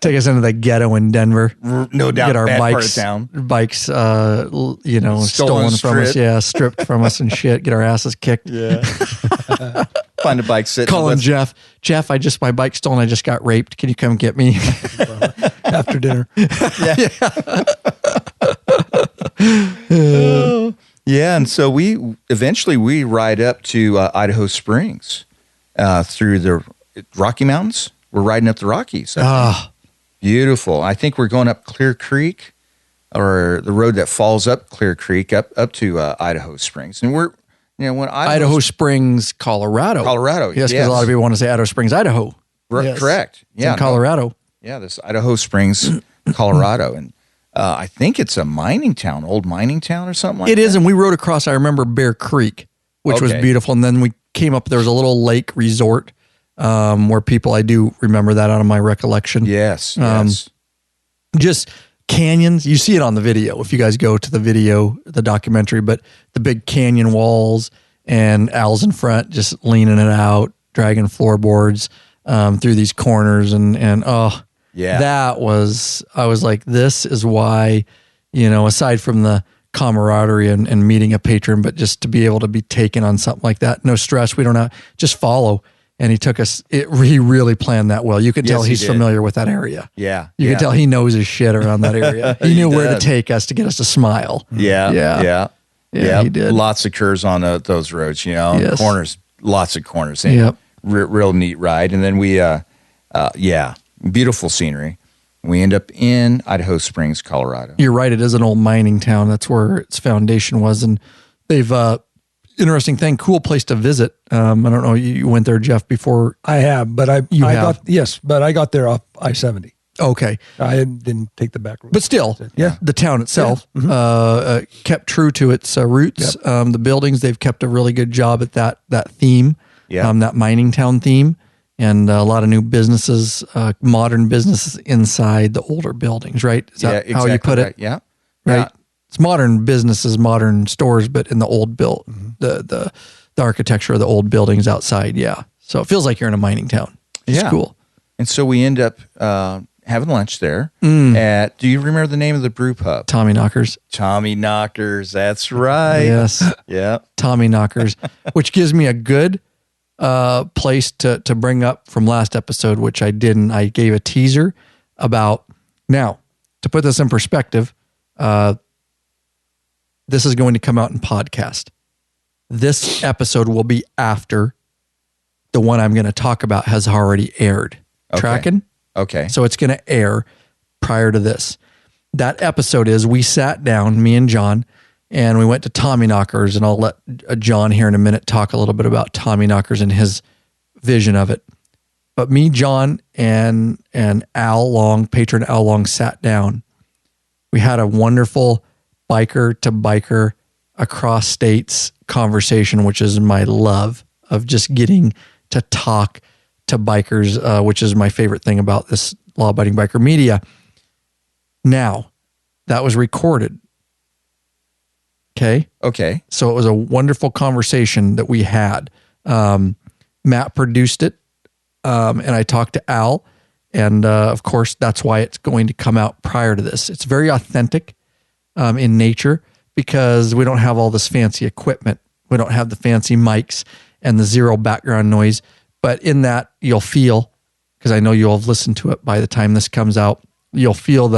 Take us into the ghetto in Denver. No doubt. Get our bad bikes, part of town. Bikes, stolen from us. Yeah, stripped from us and shit. Get our asses kicked. Yeah. Find a bike sitting. Calling Jeff. Jeff, my bike's stolen. I just got raped. Can you come get me after dinner? Yeah, and so we eventually ride up to Idaho Springs through the Rocky Mountains. We're riding up the Rockies. Beautiful. I think we're going up Clear Creek, or the road that falls up Clear Creek up to Idaho Springs. And we're, when Idaho Springs, Colorado. Yes, because a lot of people want to say Idaho Springs, Idaho. Yes. Correct. Yeah. In Colorado. This Idaho Springs, Colorado. And I think it's a mining town, old mining town or something like that. It is, and we rode across, I remember, Bear Creek, which was beautiful. And then we came up, there was a little lake resort where I do remember that out of my recollection. Yes. Just canyons. You see it on the video if you guys go to the documentary, but the big canyon walls, and Al's in front just leaning it out, dragging floorboards through these corners. That was, I was like, this is why, aside from the camaraderie and meeting a patron, but just to be able to be taken on something like that, no stress. We don't have, just follow. And he took us, he really planned that well. You could tell he's familiar with that area. Yeah. You could tell he knows his shit around that area. He knew where to take us to get us to smile. Yeah. He did. Lots of curves on those roads, Yes. Corners, lots of corners. Yep. Real neat ride. And then we, beautiful scenery. We end up in Idaho Springs, Colorado. You're right. It is an old mining town. That's where its foundation was. And they've, interesting thing, cool place to visit. I don't know, you went there, Jeff, before? I have, but I got there off I-70. Okay. I didn't take the back road. But still, the town itself kept true to its roots. Yep. The buildings, they've kept a really good job at that theme, that mining town theme, and a lot of new businesses, modern businesses inside the older buildings, right? Is that how you put it? Yeah. Right. It's modern businesses, modern stores, but in the old built, the the architecture of the old buildings outside. Yeah. So it feels like you're in a mining town. It's cool. And so we end up having lunch there at, do you remember the name of the brew pub? Tommy Knockers. Tommy Knockers. That's right. Yes. Yeah. Tommy Knockers, which gives me a good place to bring up from last episode, which I didn't. I gave a teaser about, now, to put this in perspective, this is going to come out in podcast. This episode will be after the one I'm going to talk about has already aired. Okay. Tracking? Okay. So it's going to air prior to this. That episode is, we sat down, me and John, and we went to Tommy Knockers, and I'll let John here in a minute talk a little bit about Tommy Knockers and his vision of it. But me, John, and Al Long, patron Al Long, sat down. We had a wonderful biker to biker across states conversation, which is my love of just getting to talk to bikers, which is my favorite thing about this law-abiding biker media. Now, that was recorded. Okay. So it was a wonderful conversation that we had. Matt produced it, and I talked to Al, and of course, that's why it's going to come out prior to this. It's very authentic in nature because we don't have all this fancy equipment. We don't have the fancy mics and the zero background noise. But in that, you'll feel, because I know you'll have listened to it by the time this comes out, you'll feel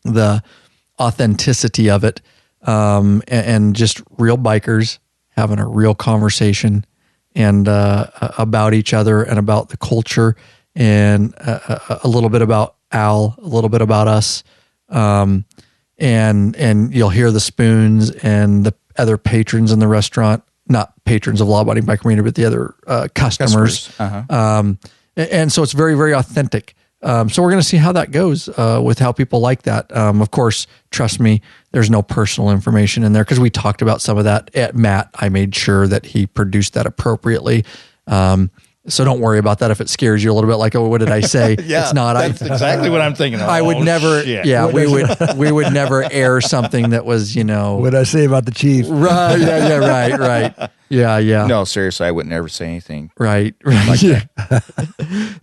the authenticity of it, and just real bikers having a real conversation and about each other and about the culture, and a little bit about Al, a little bit about us, and you'll hear the spoons and the other patrons in the restaurant, not patrons of law-abiding biker media, but the other customers. Uh-huh. And so it's very, very authentic. So we're going to see how that goes with how people like that. Of course, trust me, there's no personal information in there because we talked about some of that at Matt. I made sure that he produced that appropriately. So don't worry about that if it scares you a little bit. Like, oh, what did I say? Yeah, it's not. That's exactly what I'm thinking of. I would never. Shit. Yeah, we would never air something that was, What did I say about the chief? Right. Yeah. Right. Yeah. No, seriously, I would never say anything. Right. Yeah.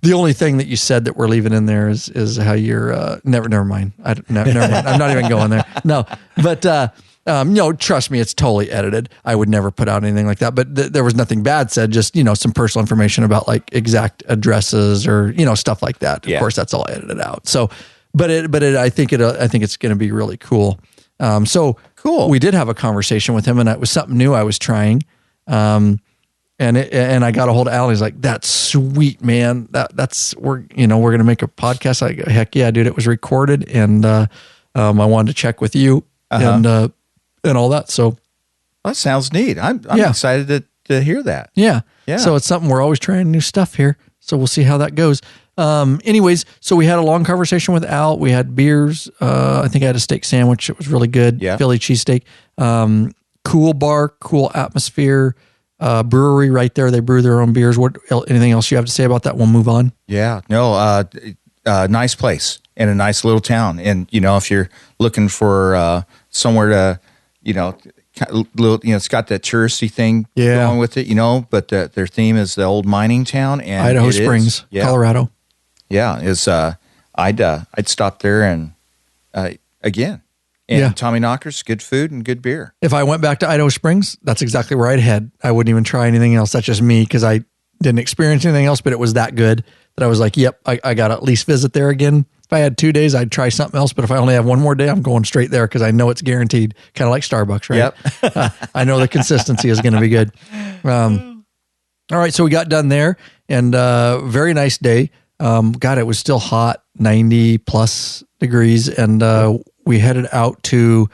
The only thing that you said that we're leaving in there is how you're never mind. Never mind. I'm not even going there. No, but trust me, it's totally edited. I would never put out anything like that. But there was nothing bad said. Just some personal information about like exact addresses or stuff like that. Of course, that's all edited out. So, I think it's going to be really cool. So cool. We did have a conversation with him, and it was something new I was trying. And I got a hold of Al. And he's like, "That's sweet, man. We're going to make a podcast." I go, "Heck yeah, dude! It was recorded, and I wanted to check with you and all that." So that sounds neat. I'm excited to hear that. Yeah. So it's something, we're always trying new stuff here. So we'll see how that goes. Anyways, so we had a long conversation with Al. We had beers. I think I had a steak sandwich. It was really good. Yeah. Philly cheesesteak. Cool bar, cool atmosphere. Brewery right there. They brew their own beers. Anything else you have to say about that? We'll move on. Yeah. No, nice place in a nice little town. And, if you're looking for somewhere to, it's got that touristy thing going with it, but their theme is the old mining town. And Idaho Springs, Colorado. Yeah. I'd stop there and again. And Tommy Knockers, good food and good beer. If I went back to Idaho Springs, that's exactly where I'd head. I wouldn't even try anything else. That's just me because I didn't experience anything else, but it was that good that I was like, yep, I got to at least visit there again. If I had 2 days, I'd try something else. But if I only have one more day, I'm going straight there because I know it's guaranteed. Kind of like Starbucks, right? Yep. I know the consistency is going to be good. All right, so we got done there, and very nice day. God, it was still hot, 90 plus degrees, and we headed out to,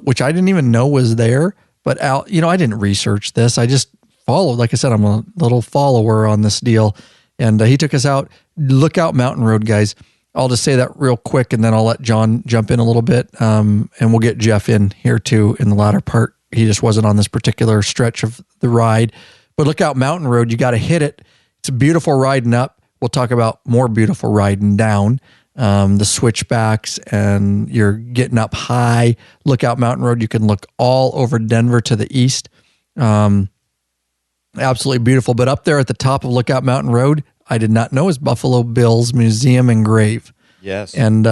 which I didn't even know was there, but out, I didn't research this. I just followed. Like I said, I'm a little follower on this deal. And he took us out, Lookout Mountain Road, guys. I'll just say that real quick, and then I'll let John jump in a little bit. And we'll get Jeff in here too in the latter part. He just wasn't on this particular stretch of the ride. But Lookout Mountain Road, you got to hit it. It's a beautiful riding up. We'll talk about more beautiful riding down. The switchbacks, and you're getting up high. Lookout Mountain Road, you can look all over Denver to the east. Absolutely beautiful. But up there at the top of Lookout Mountain Road, I did not know is Buffalo Bill's Museum and Grave. Yes. And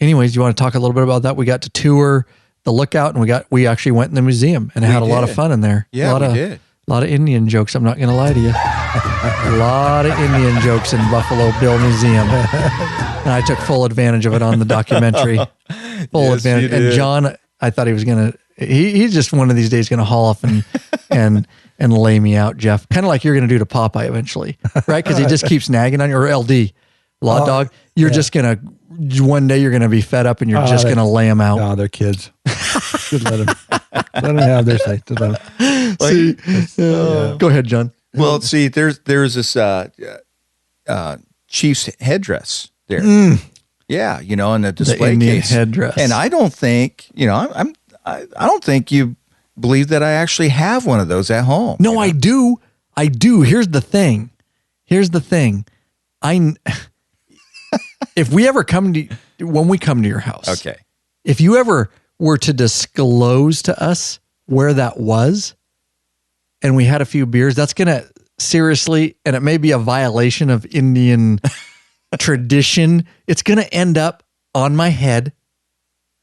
anyways, you want to talk a little bit about that? We got to tour the Lookout, and we actually went in the museum and had a lot of fun in there. Yeah, we did. A lot of Indian jokes. I'm not going to lie to you. A lot of Indian jokes in Buffalo Bill Museum. And I took full advantage of it on the documentary. Full advantage. And John, I thought he was going to, he's just one of these days going to haul off and lay me out, Jeff. Kind of like you're going to do to Popeye eventually, right? Because he just keeps nagging on you, or LD, Law Dog. You're just going to, one day you're going to be fed up and you're just going to lay him out. No, they're kids. Just let them have their say. Just let them. See, go ahead, John. Well, see, there's this chief's headdress there. Yeah, you know, in the display Indian case headdress. And I don't think, you know, I don't think you believe that I actually have one of those at home. No, I do. I do. Here's the thing. If we ever when we come to your house, okay. If you ever were to disclose to us where that was, and we had a few beers, that's going to seriously, and it may be a violation of Indian tradition. It's going to end up on my head,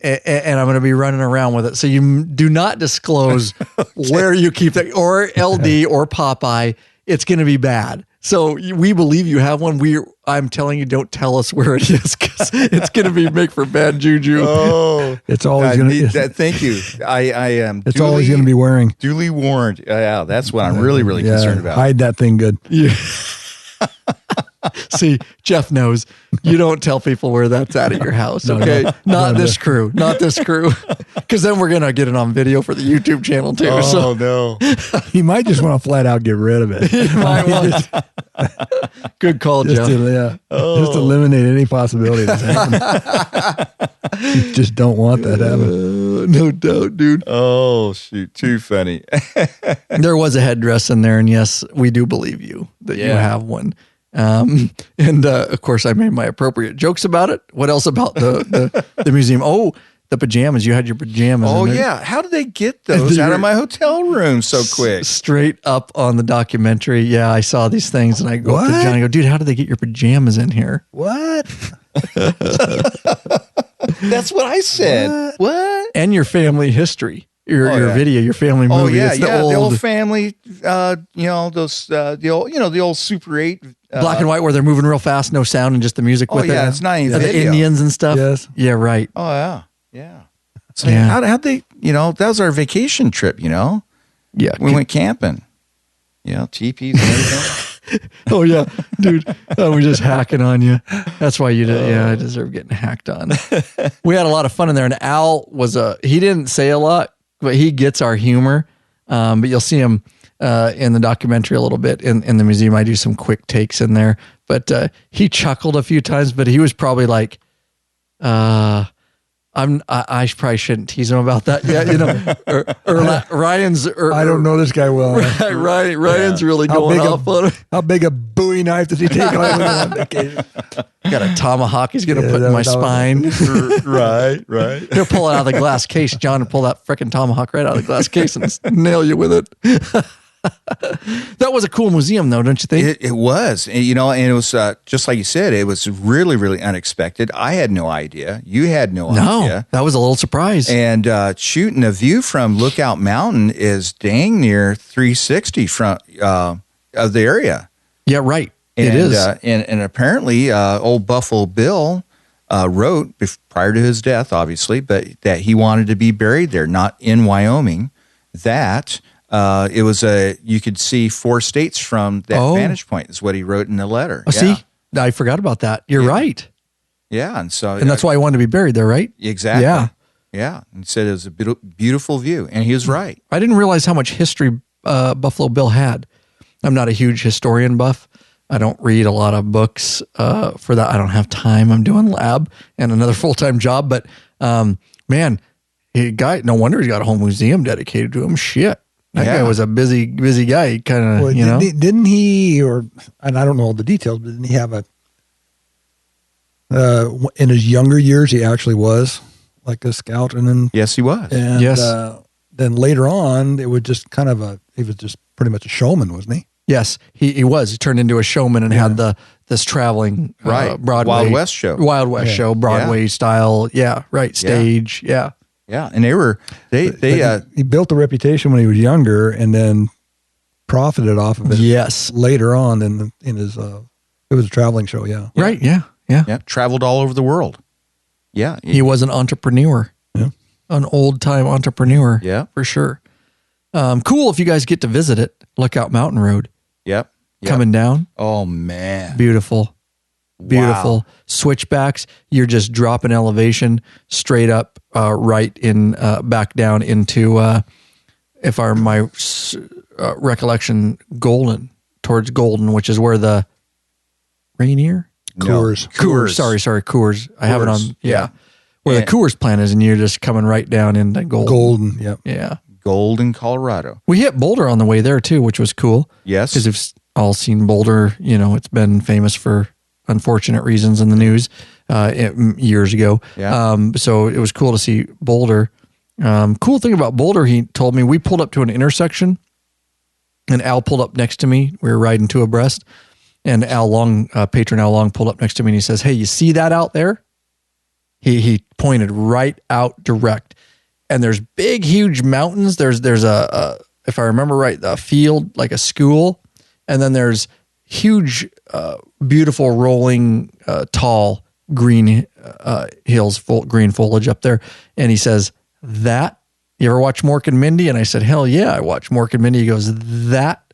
and I'm going to be running around with it. So you do not disclose where you keep that, or LD or Popeye. It's going to be bad. So we believe you have one. I'm telling you, don't tell us where it is, because it's going to make for bad juju. Oh, it's always going to. Thank you. I am. It's always going to be wearing. Duly warned. Yeah, that's what I'm really concerned about. Hide that thing good. Yeah. See, Jeff knows you don't tell people where that's at your house. Okay, not this crew, because then we're gonna get it on video for the YouTube channel too. Oh so. No, he might just want to flat out get rid of it. He might want. Good call, Jeff. Just eliminate any possibility of this happening. You just don't want that happening. No doubt, dude. Oh shoot, too funny. There was a headdress in there, and yes, we do believe you that you have one. And of course, I made my appropriate jokes about it. What else about the museum? Oh, the pajamas. You had your pajamas. Oh, yeah. How did they get those out of my hotel room so quick? Straight up on the documentary. Yeah, I saw these things, and I go up to John and go, dude, how did they get your pajamas in here? What? That's what I said. What? And your family history. Your video, your family movie. Oh yeah, it's the old family. The old Super 8, black and white, where they're moving real fast, no sound, and just the music with it. It's not even the Indians and stuff. Yes. Yeah, right. Oh yeah. So how'd they? That was our vacation trip. Yeah, we went camping. Teepees and everything. Oh yeah, dude, we're just hacking on you. That's why you did. I deserve getting hacked on. We had a lot of fun in there, and Al he didn't say a lot, but he gets our humor. But you'll see him in the documentary a little bit in the museum. I do some quick takes in there, but he chuckled a few times. But he was probably like, I probably shouldn't tease him about that. Yeah, Ryan's. I don't know this guy well. Ryan's really going off on him. How big a Bowie knife does he take on vacation? Got a tomahawk he's going to put in my spine. Right. He'll pull it out of the glass case. John will pull that frickin' tomahawk right out of the glass case and nail you with it. That was a cool museum, though, don't you think? It was, and it was just like you said. It was really, really unexpected. I had no idea. You had no idea. That was a little surprise. And shooting a view from Lookout Mountain is dang near 360 from of the area. Yeah, right. And, it is. And apparently, old Buffalo Bill wrote prior to his death, obviously, but that he wanted to be buried there, not in Wyoming. That. It was you could see 4 states from that vantage point is what he wrote in the letter. See, I forgot about that. You're right. Yeah. And that's why he wanted to be buried there, right? Exactly. Yeah. Yeah. And said it was a beautiful view. And he was right. I didn't realize how much history Buffalo Bill had. I'm not a huge historian buff. I don't read a lot of books for that. I don't have time. I'm doing lab and another full-time job. But man, no wonder he's got a whole museum dedicated to him. Shit. That guy was a busy guy. He kind of, Didn't he, and I don't know all the details, but didn't he have in his younger years, he actually was like a scout, and then yes, he was. And, then later on, it was just he was just pretty much a showman, wasn't he? Yes, he was. He turned into a showman and had this traveling Broadway Wild West show, Broadway style. Yeah, right. Stage. Yeah. And he built a reputation when he was younger, and then profited off of it. Yes, later on in his it was a traveling show. Yeah. Right. Yeah. Traveled all over the world. Yeah, he was an entrepreneur. Yeah, an old time entrepreneur. Yeah, for sure. Cool if you guys get to visit it. Lookout Mountain Road. Yep. Coming down. Oh man. Beautiful. Wow. Switchbacks. You're just dropping elevation straight up, right in, back down into, if my recollection, towards Golden, which is where the Rainier? Coors. Sorry. Coors. I have it on. Yeah. Where the Coors plant is, and you're just coming right down into Golden. Yep. Yeah. Golden, Colorado. We hit Boulder on the way there too, which was cool. Yes. Because we've all seen Boulder. It's been famous for unfortunate reasons in the news years ago. Yeah. So it was cool to see Boulder. Cool thing about Boulder, he told me, we pulled up to an intersection and Al pulled up next to me. We were riding two abreast, and Patron Al Long pulled up next to me and he says, "Hey, you see that out there?" He pointed right out direct. And there's big, huge mountains. There's a if I remember right, a field, like a school. And then there's huge, beautiful, rolling, tall green hills, green foliage up there. And he says, "That, you ever watch Mork and Mindy?" And I said, "Hell yeah, I watch Mork and Mindy." He goes, "That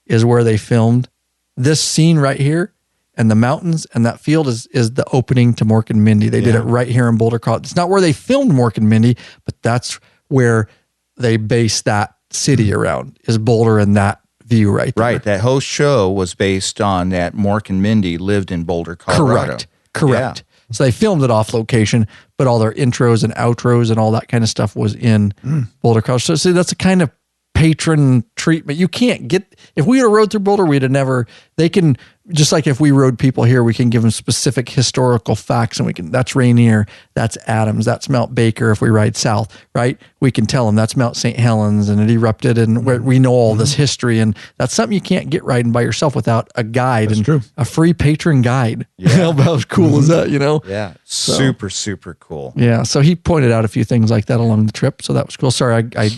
is where they filmed this scene right here. And the mountains and that field is the opening to Mork and Mindy. They did it right here in Boulder, Colorado. It's not where they filmed Mork and Mindy, but that's where they based that city around, is Boulder and that view right there." Right. That whole show was based on that Mork and Mindy lived in Boulder, Colorado. Correct. Yeah. So they filmed it off location, but all their intros and outros and all that kind of stuff was in Boulder, Colorado. So see, that's a kind of patron treatment. You can't get, if we had rode through Boulder, we'd have never, they can, just like if we rode people here, we can give them specific historical facts, and we can, that's Rainier, that's Adams, that's Mount Baker. If we ride south, right, we can tell them that's Mount St. Helens and it erupted, and we know all this history, and that's something you can't get riding by yourself without a guide. That's and true. A free patron guide. Yeah. How cool is that, Yeah. Super cool. Yeah. So he pointed out a few things like that along the trip. So that was cool. Sorry, I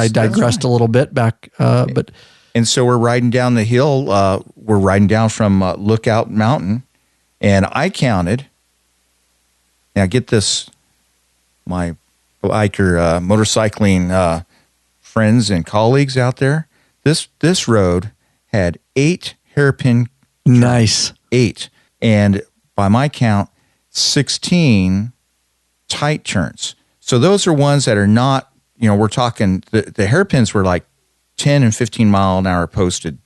digressed a little bit back, but. And so we're riding down the hill. We're riding down from Lookout Mountain, and I counted. Now get this, my biker motorcycling friends and colleagues out there. This road had 8 hairpin. Nice. 8, and by my count, 16 tight turns. So those are ones that are not. We're talking the hairpins were like 10 and 15 mile an hour posted.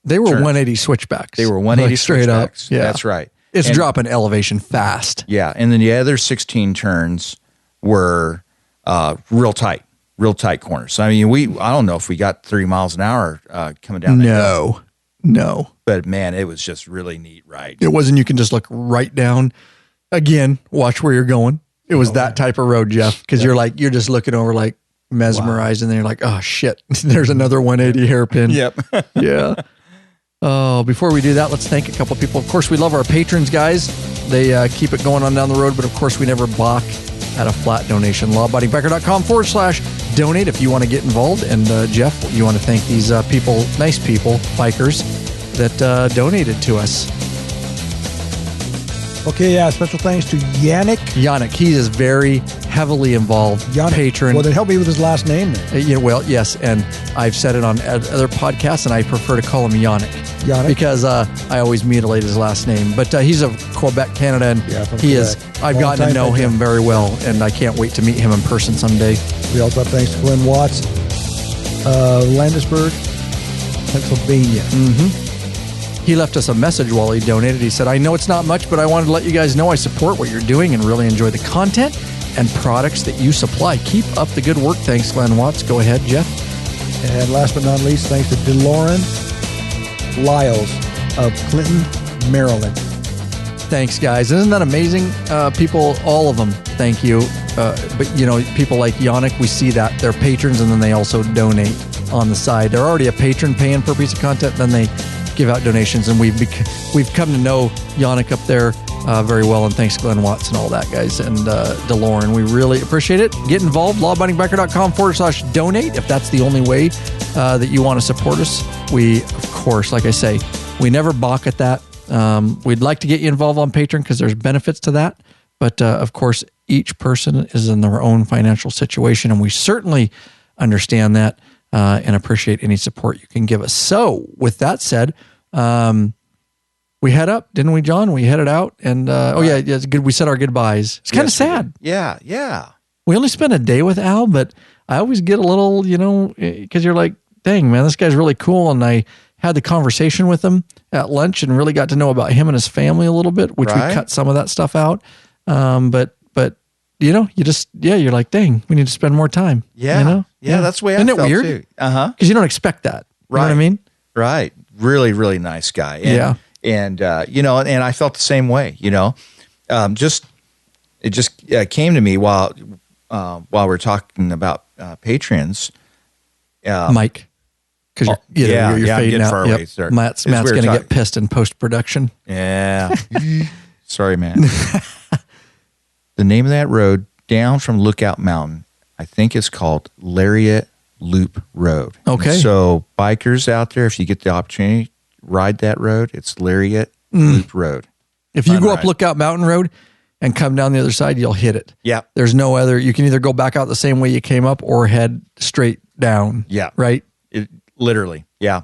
They were turns. 180 switchbacks. They were 180 straight switchbacks. up. Yeah. That's right. It's dropping elevation fast. Yeah. And then the other 16 turns were real tight corners. I mean, I don't know if we got 3 miles an hour coming down there. No. But man, it was just really neat ride. It wasn't, you can just look right down. Again, watch where you're going. It was that type of road, Jeff, because you're just looking over like mesmerized, and then you're like, oh shit, there's another 180 hairpin. Yep. Yeah. Oh, before we do that, let's thank a couple people. Of course, we love our patrons, guys. They keep it going on down the road, but of course, we never balk at a flat donation. LAW-BIKER.com/donate if you want to get involved. And Jeff, you want to thank these people, nice people, bikers, that donated to us. Okay, yeah, special thanks to Yannick. Yannick, he is very heavily involved. Yannick. Patron. Well, then help me with his last name then. Well, yes, and I've said it on other podcasts, and I prefer to call him Yannick. Yannick? Because I always mutilate his last name. But he's of Quebec, Canada, and he is. I've gotten to know him very well, and I can't wait to meet him in person someday. We also have thanks to Glenn Watts, Landisburg, Pennsylvania. Mm-hmm. He left us a message while he donated. He said, "I know it's not much, but I wanted to let you guys know I support what you're doing and really enjoy the content and products that you supply. Keep up the good work." Thanks, Glenn Watts. Go ahead, Jeff. And last but not least, thanks to DeLauren Lyles of Clinton, Maryland. Thanks, guys. Isn't that amazing? People, all of them, thank you. but people like Yannick, we see that they're patrons and then they also donate on the side. They're already a patron paying per piece of content, then they give out donations, and we've come to know Yannick up there very well, and thanks Glenn Watts and all that guys, and DeLorean. We really appreciate it. Get involved, lawabidingbiker.com/donate if that's the only way that you want to support us. We, of course, like I say, we never balk at that. We'd like to get you involved on Patreon because there's benefits to that, but of course, each person is in their own financial situation, and we certainly understand that and appreciate any support you can give us. So, with that said, we head up, didn't we, John? We headed out, and it's good. We said our goodbyes. It's kind of sad. Yeah. We only spent a day with Al, but I always get a little, because you're like, dang, man, this guy's really cool, and I had the conversation with him at lunch and really got to know about him and his family a little bit, which we cut some of that stuff out. But you're like, dang, we need to spend more time. Yeah. That's the way I felt weird? too. Because you don't expect that. You know what I mean? Right. Really, really nice guy. And, and I felt the same way, it just came to me while we're talking about patrons. Mike. Because you're fading out. Far away, Matt's going to get pissed in post-production. Yeah. Sorry, man. The name of that road down from Lookout Mountain, I think it's called Lariat Loop Road. Okay. And so bikers out there, if you get the opportunity, ride that road. It's Lariat Loop Road. If you go up Lookout Mountain Road and come down the other side, you'll hit it. Yeah. There's no other. You can either go back out the same way you came up or head straight down. Yeah. Right? Literally. Yeah.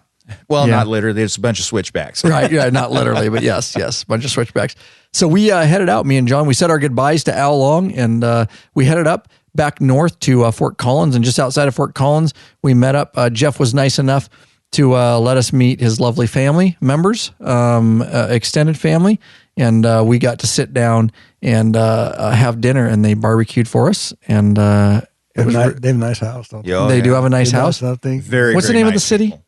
Well, not literally. There's a bunch of switchbacks. Right. Yeah. Not literally, but yes. A bunch of switchbacks. So we headed out, me and John. We said our goodbyes to Al Long, and we headed up back north to Fort Collins. And just outside of Fort Collins, we met up. Jeff was nice enough to let us meet his lovely family members, extended family. And we got to sit down and have dinner, and they barbecued for us. And they have a nice house, don't they? They do have a nice house. What's the name of the city? People.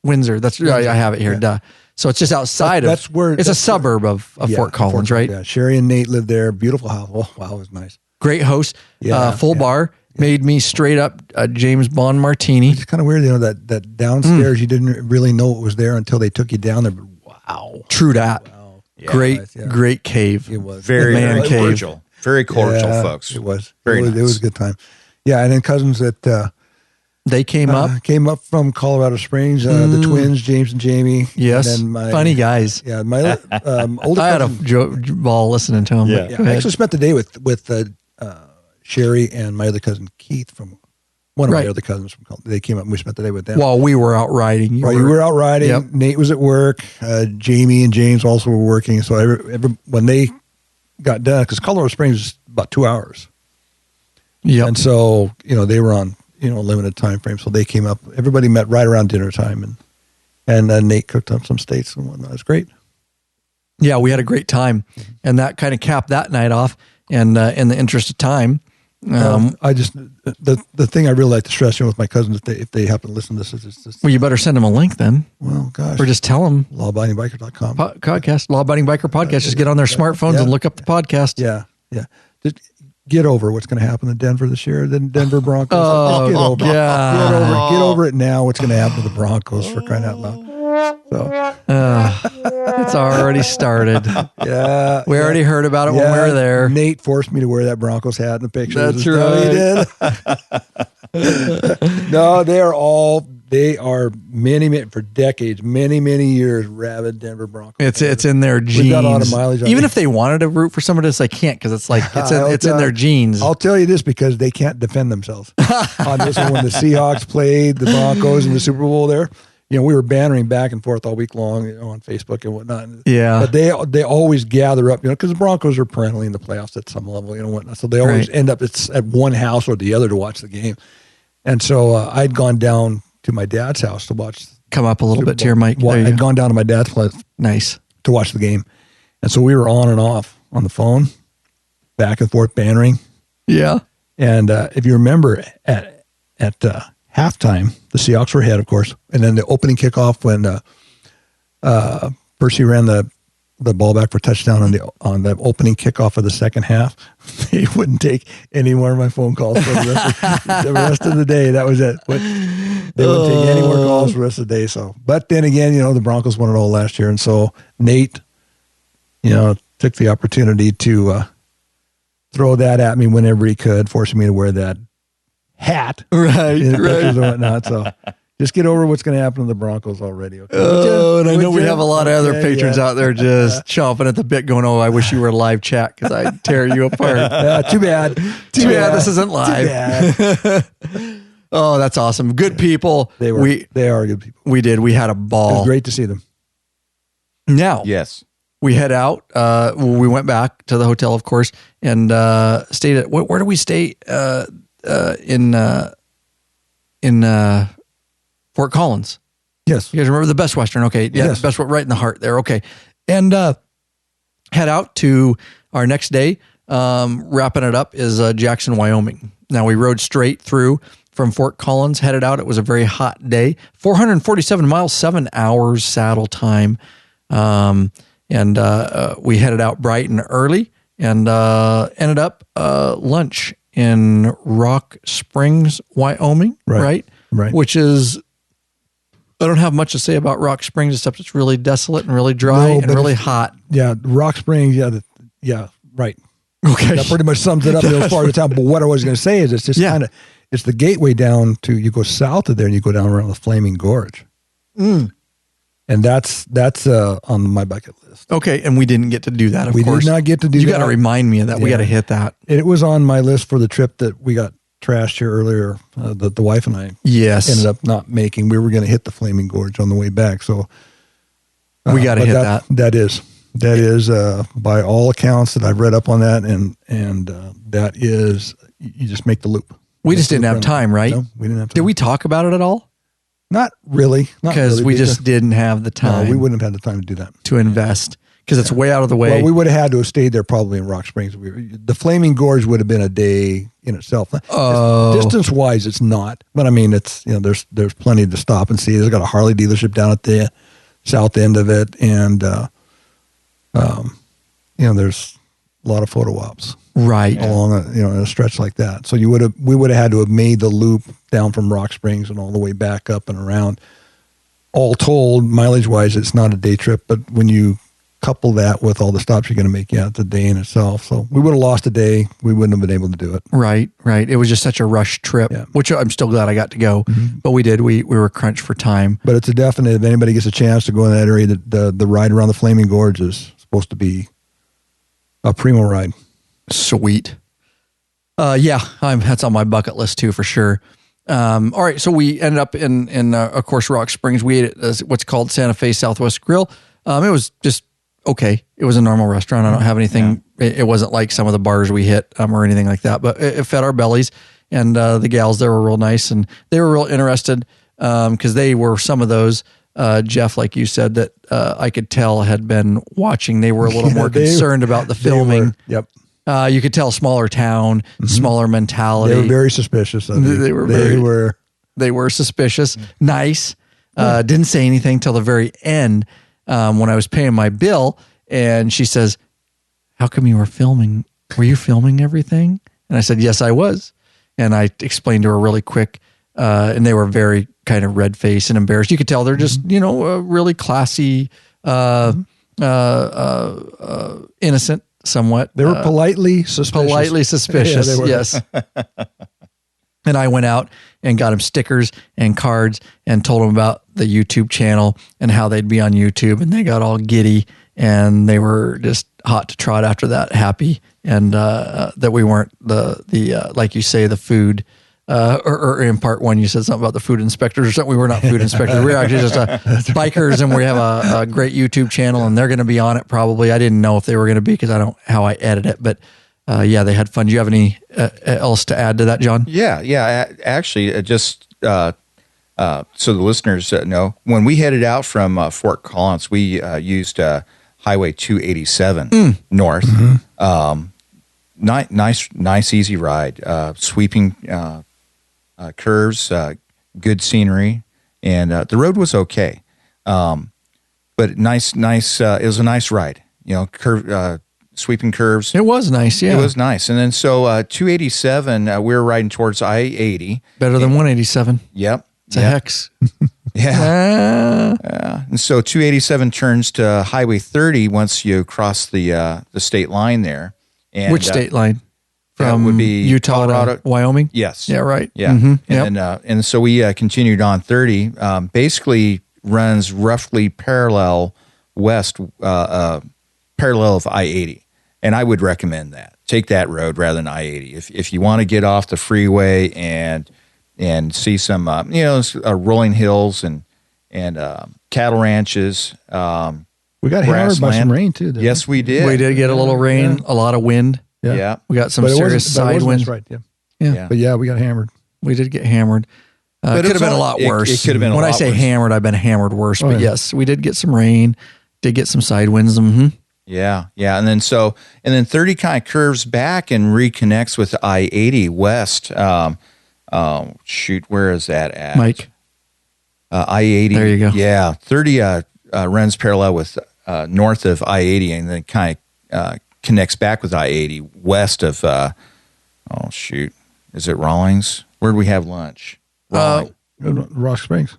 Windsor. That's I have it here. Yeah. Duh. So it's just outside that's where it's a suburb of Fort Collins, right? Yeah. Sherry and Nate lived there. Beautiful house. Oh, wow, it was nice. Great host. Full bar. Made me straight up James Bond martini. It's kind of weird, that downstairs you didn't really know it was there until they took you down there. But wow. True that. Wow. Yeah, great cave. It was very cordial. Very cordial, folks. It was. Nice. It was a good time. Yeah, and then cousins that they came up from Colorado Springs. The twins, James and Jamie. Yes, and then funny guys. Yeah, my older. I had a ball listening to them. Yeah, I actually spent the day with Sherry and my other cousin Keith from one of my other cousins from Colorado. They came up and we spent the day with them. While we were out riding. You were out riding. Yep. Nate was at work. Jamie and James also were working. So when they got done, because Colorado Springs is about 2 hours. Yeah, and so they were on a limited time frame, so they came up. Everybody met right around dinner time, and Nate cooked up some steaks and whatnot. It was great. Yeah, we had a great time, and that kind of capped that night off. And in the interest of time, I just the thing I really like to stress with my cousins, if they happen to listen to this, is just, well, you better send them a link then. Well, gosh, or just tell them lawabidingbiker.com podcast, Law Abiding Biker Podcast. Just get on their smartphones and look up the podcast. Yeah. Just get over what's going to happen in Denver this year. Then Denver Broncos. Get over it now. What's going to happen to the Broncos, for crying out loud? So it's already started. Yeah, we already heard about it when we were there. Nate forced me to wear that Broncos hat in the picture. That's right. He did. No, they are for decades, many years, rabid Denver Broncos. It's in their genes. We've got a lot of mileage on Even if they wanted to root for somebody else, they can't, because it's like it's in their genes. I'll tell you this, because they can't defend themselves on this one. When the Seahawks played the Broncos in the Super Bowl there, we were bantering back and forth all week long, on Facebook and whatnot. Yeah. But they always gather up, because the Broncos are perennially in the playoffs at some level, whatnot. So they always end up at one house or the other to watch the game. And so I'd gone down to my dad's house to watch. Come up a little bit to your mic. I'd gone down to my dad's place. Nice. To watch the game. And so we were on and off on the phone, back and forth bantering. Yeah. And if you remember at halftime, the Seahawks were ahead, of course. And then the opening kickoff when Percy ran the the ball back for touchdown on the opening kickoff of the second half, they wouldn't take any more of my phone calls for the rest of the day. That was it. But they wouldn't take any more calls for the rest of the day. So, but then again, the Broncos won it all last year, and so Nate, took the opportunity to throw that at me whenever he could, forcing me to wear that hat, right, and whatnot. So. Just get over what's going to happen to the Broncos already. Okay? And I know we have a lot of other patrons out there just chomping at the bit going, I wish you were live chat because I'd tear you apart. Too bad. Too bad this isn't live. Oh, that's awesome. Good people. They are good people. We did. We had a ball. It was great to see them. Now, yes, we head out. We went back to the hotel, of course, and stayed at, where do we stay? In Fort Collins. Yes. You guys remember the Best Western? Okay. Yeah. Yes. Best, right in the heart there. Okay. And head out to our next day. Wrapping it up is Jackson, Wyoming. Now we rode straight through from Fort Collins, headed out. It was a very hot day. 447 miles, 7 hours saddle time. And we headed out bright and early and ended up lunch in Rock Springs, Wyoming. Right. Which is, I don't have much to say about Rock Springs except it's really desolate and really dry and really hot. Yeah, Rock Springs. Yeah, right. Okay, that pretty much sums it up as far as the town. But what I was going to say is, it's just kind of, it's the gateway down to, you go south of there and you go down around the Flaming Gorge, and that's on my bucket list. Okay, and we didn't get to do that. Of course, we did not get to do that. You got to remind me of that. Yeah. We got to hit that. It was on my list for the trip that we got trashed here earlier, that the wife and I ended up not making. We were going to hit the Flaming Gorge on the way back, so we got to hit that. That is by all accounts that I've read up on that, and that is, you just make the loop. We just didn't have time, right? No, we didn't have time. Did we talk about it at all? Not really, because we just didn't have the time. No, we wouldn't have had the time to do that, to invest. Because it's way out of the way. Well, we would have had to have stayed there probably in Rock Springs. The Flaming Gorge would have been a day in itself. Distance-wise, it's not. But I mean, it's, there's plenty to stop and see. There's got a Harley dealership down at the south end of it, and there's a lot of photo ops along a stretch like that. So we would have had to have made the loop down from Rock Springs and all the way back up and around. All told, mileage-wise, it's not a day trip, but when you couple that with all the stops you're going to make, it's a day in itself. So we would have lost a day. We wouldn't have been able to do it. Right. It was just such a rush trip, which I'm still glad I got to go. Mm-hmm. But we did. We were crunched for time. But it's a definite, if anybody gets a chance to go in that area, the ride around the Flaming Gorge is supposed to be a primo ride. Sweet. That's on my bucket list too, for sure. All right. So we ended up in of course, Rock Springs. We ate at what's called Santa Fe Southwest Grill. It was just okay. It was a normal restaurant. I don't have anything. Yeah. It wasn't like some of the bars we hit or anything like that, but it fed our bellies, and the gals there were real nice, and they were real interested because they were some of those, Jeff, like you said, that I could tell had been watching. They were a little more concerned about the filming. Yep. You could tell smaller town, smaller mentality. They were very suspicious of you. They were suspicious. Nice. Didn't say anything till the very end. When I was paying my bill, and she says, "How come you were filming? Were you filming everything?" And I said, "Yes, I was." And I explained to her really quick, and they were very kind of red-faced and embarrassed. You could tell they're just, really classy, innocent, somewhat. They were politely suspicious. Yeah, yes. And I went out and got them stickers and cards and told them about the YouTube channel and how they'd be on YouTube. And they got all giddy, and they were just hot to trot after that, happy. And that we weren't the like you say, the food, or in part one, you said something about the food inspectors or something. We were not food inspectors. We were actually just bikers, and we have a great YouTube channel, and they're going to be on it probably. I didn't know if they were going to be because I don't how I edit it, but they had fun. Do you have any else to add to that, John? Yeah. Actually, just so the listeners know, when we headed out from Fort Collins, we used Highway 287 north. Mm-hmm. Nice, easy ride. Sweeping curves, good scenery, and the road was okay. But nice. It was a nice ride. curve, sweeping curves. It was nice, yeah. It was nice. And then so 287, we were riding towards I-80. Better than 187. Yep. It's a hex. Yeah. And so 287 turns to Highway 30 once you cross the state line there. And, which state line? From would be Utah Colorado. to Wyoming? Yes. Yeah, right. Yeah. Mm-hmm. And so we continued on 30. Basically runs roughly parallel west, parallel of I-80. And I would recommend that. Take that road rather than I-80. If you want to get off the freeway and see some, rolling hills and cattle ranches. We got hammered by some rain too. Yes, we did. We did get a little rain, a lot of wind. Yeah. We got some serious side winds. Right. Yeah. But yeah, we got hammered. We did get hammered. It could have been a lot worse. It could have been when a lot I say worse. hammered, I've been hammered worse. But yes, we did get some rain. Did get some side winds. Mm-hmm. Yeah. And then 30 kind of curves back and reconnects with I-80 west. Where is that at? Mike. I-80. There you go. Yeah. 30 runs parallel with north of I-80 and then kind of connects back with I-80 west of, is it Rawlings? Where do we have lunch? Rock Springs.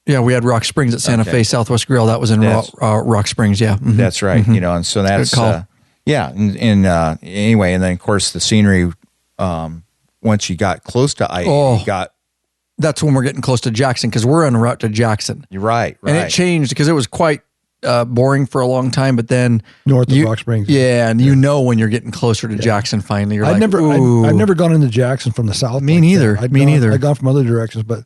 Yeah, we had Rock Springs at Santa Fe Southwest Grill. That was in Rock Springs, yeah. Mm-hmm. That's right. Mm-hmm. And so that's, good call. Anyway, and then of course the scenery, once you got close to I-80, that's when we're getting close to Jackson because we're en route to Jackson. You're right. And it changed because it was quite boring for a long time, but then north of Rock Springs. Yeah, and when you're getting closer to Jackson finally. You're I've never gone into Jackson from the south. Me neither. I've gone from other directions, but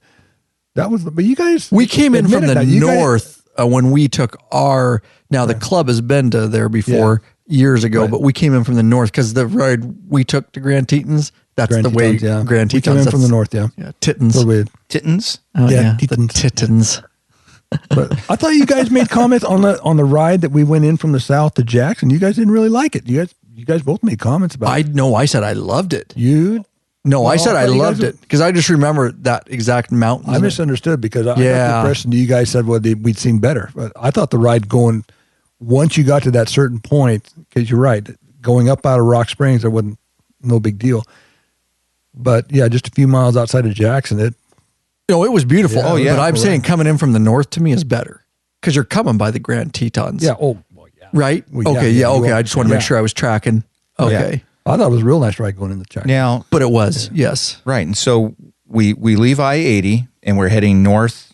you guys. We came in from the north when we took our. Now the club has been to there before years ago, but we came in from the north because the ride we took to Grand Tetons. That's Grand the way Tetons, Grand Tetons. We came in from the north, yeah. Tetons. Tetons? Oh, yeah. Tetons. The Tetons. But I thought you guys made comments on the ride that we went in from the south to Jackson. You guys didn't really like it. You guys both made comments about it. I said I loved it. I said I loved it because I just remember that exact mountain. I misunderstood because I got the impression you guys said we'd seen better. But I thought the ride going once you got to that certain point, because you're right, going up out of Rock Springs, there wasn't no big deal. But yeah, just a few miles outside of Jackson, it was beautiful. Yeah, but I'm saying coming in from the north to me is better because you're coming by the Grand Tetons. Yeah. Right. Well, okay. I just want to make sure I was tracking. Okay. Yeah. I thought it was a real nice ride going into Jackson. Now, but it was yes. Right. And so we leave I-80 and we're heading north,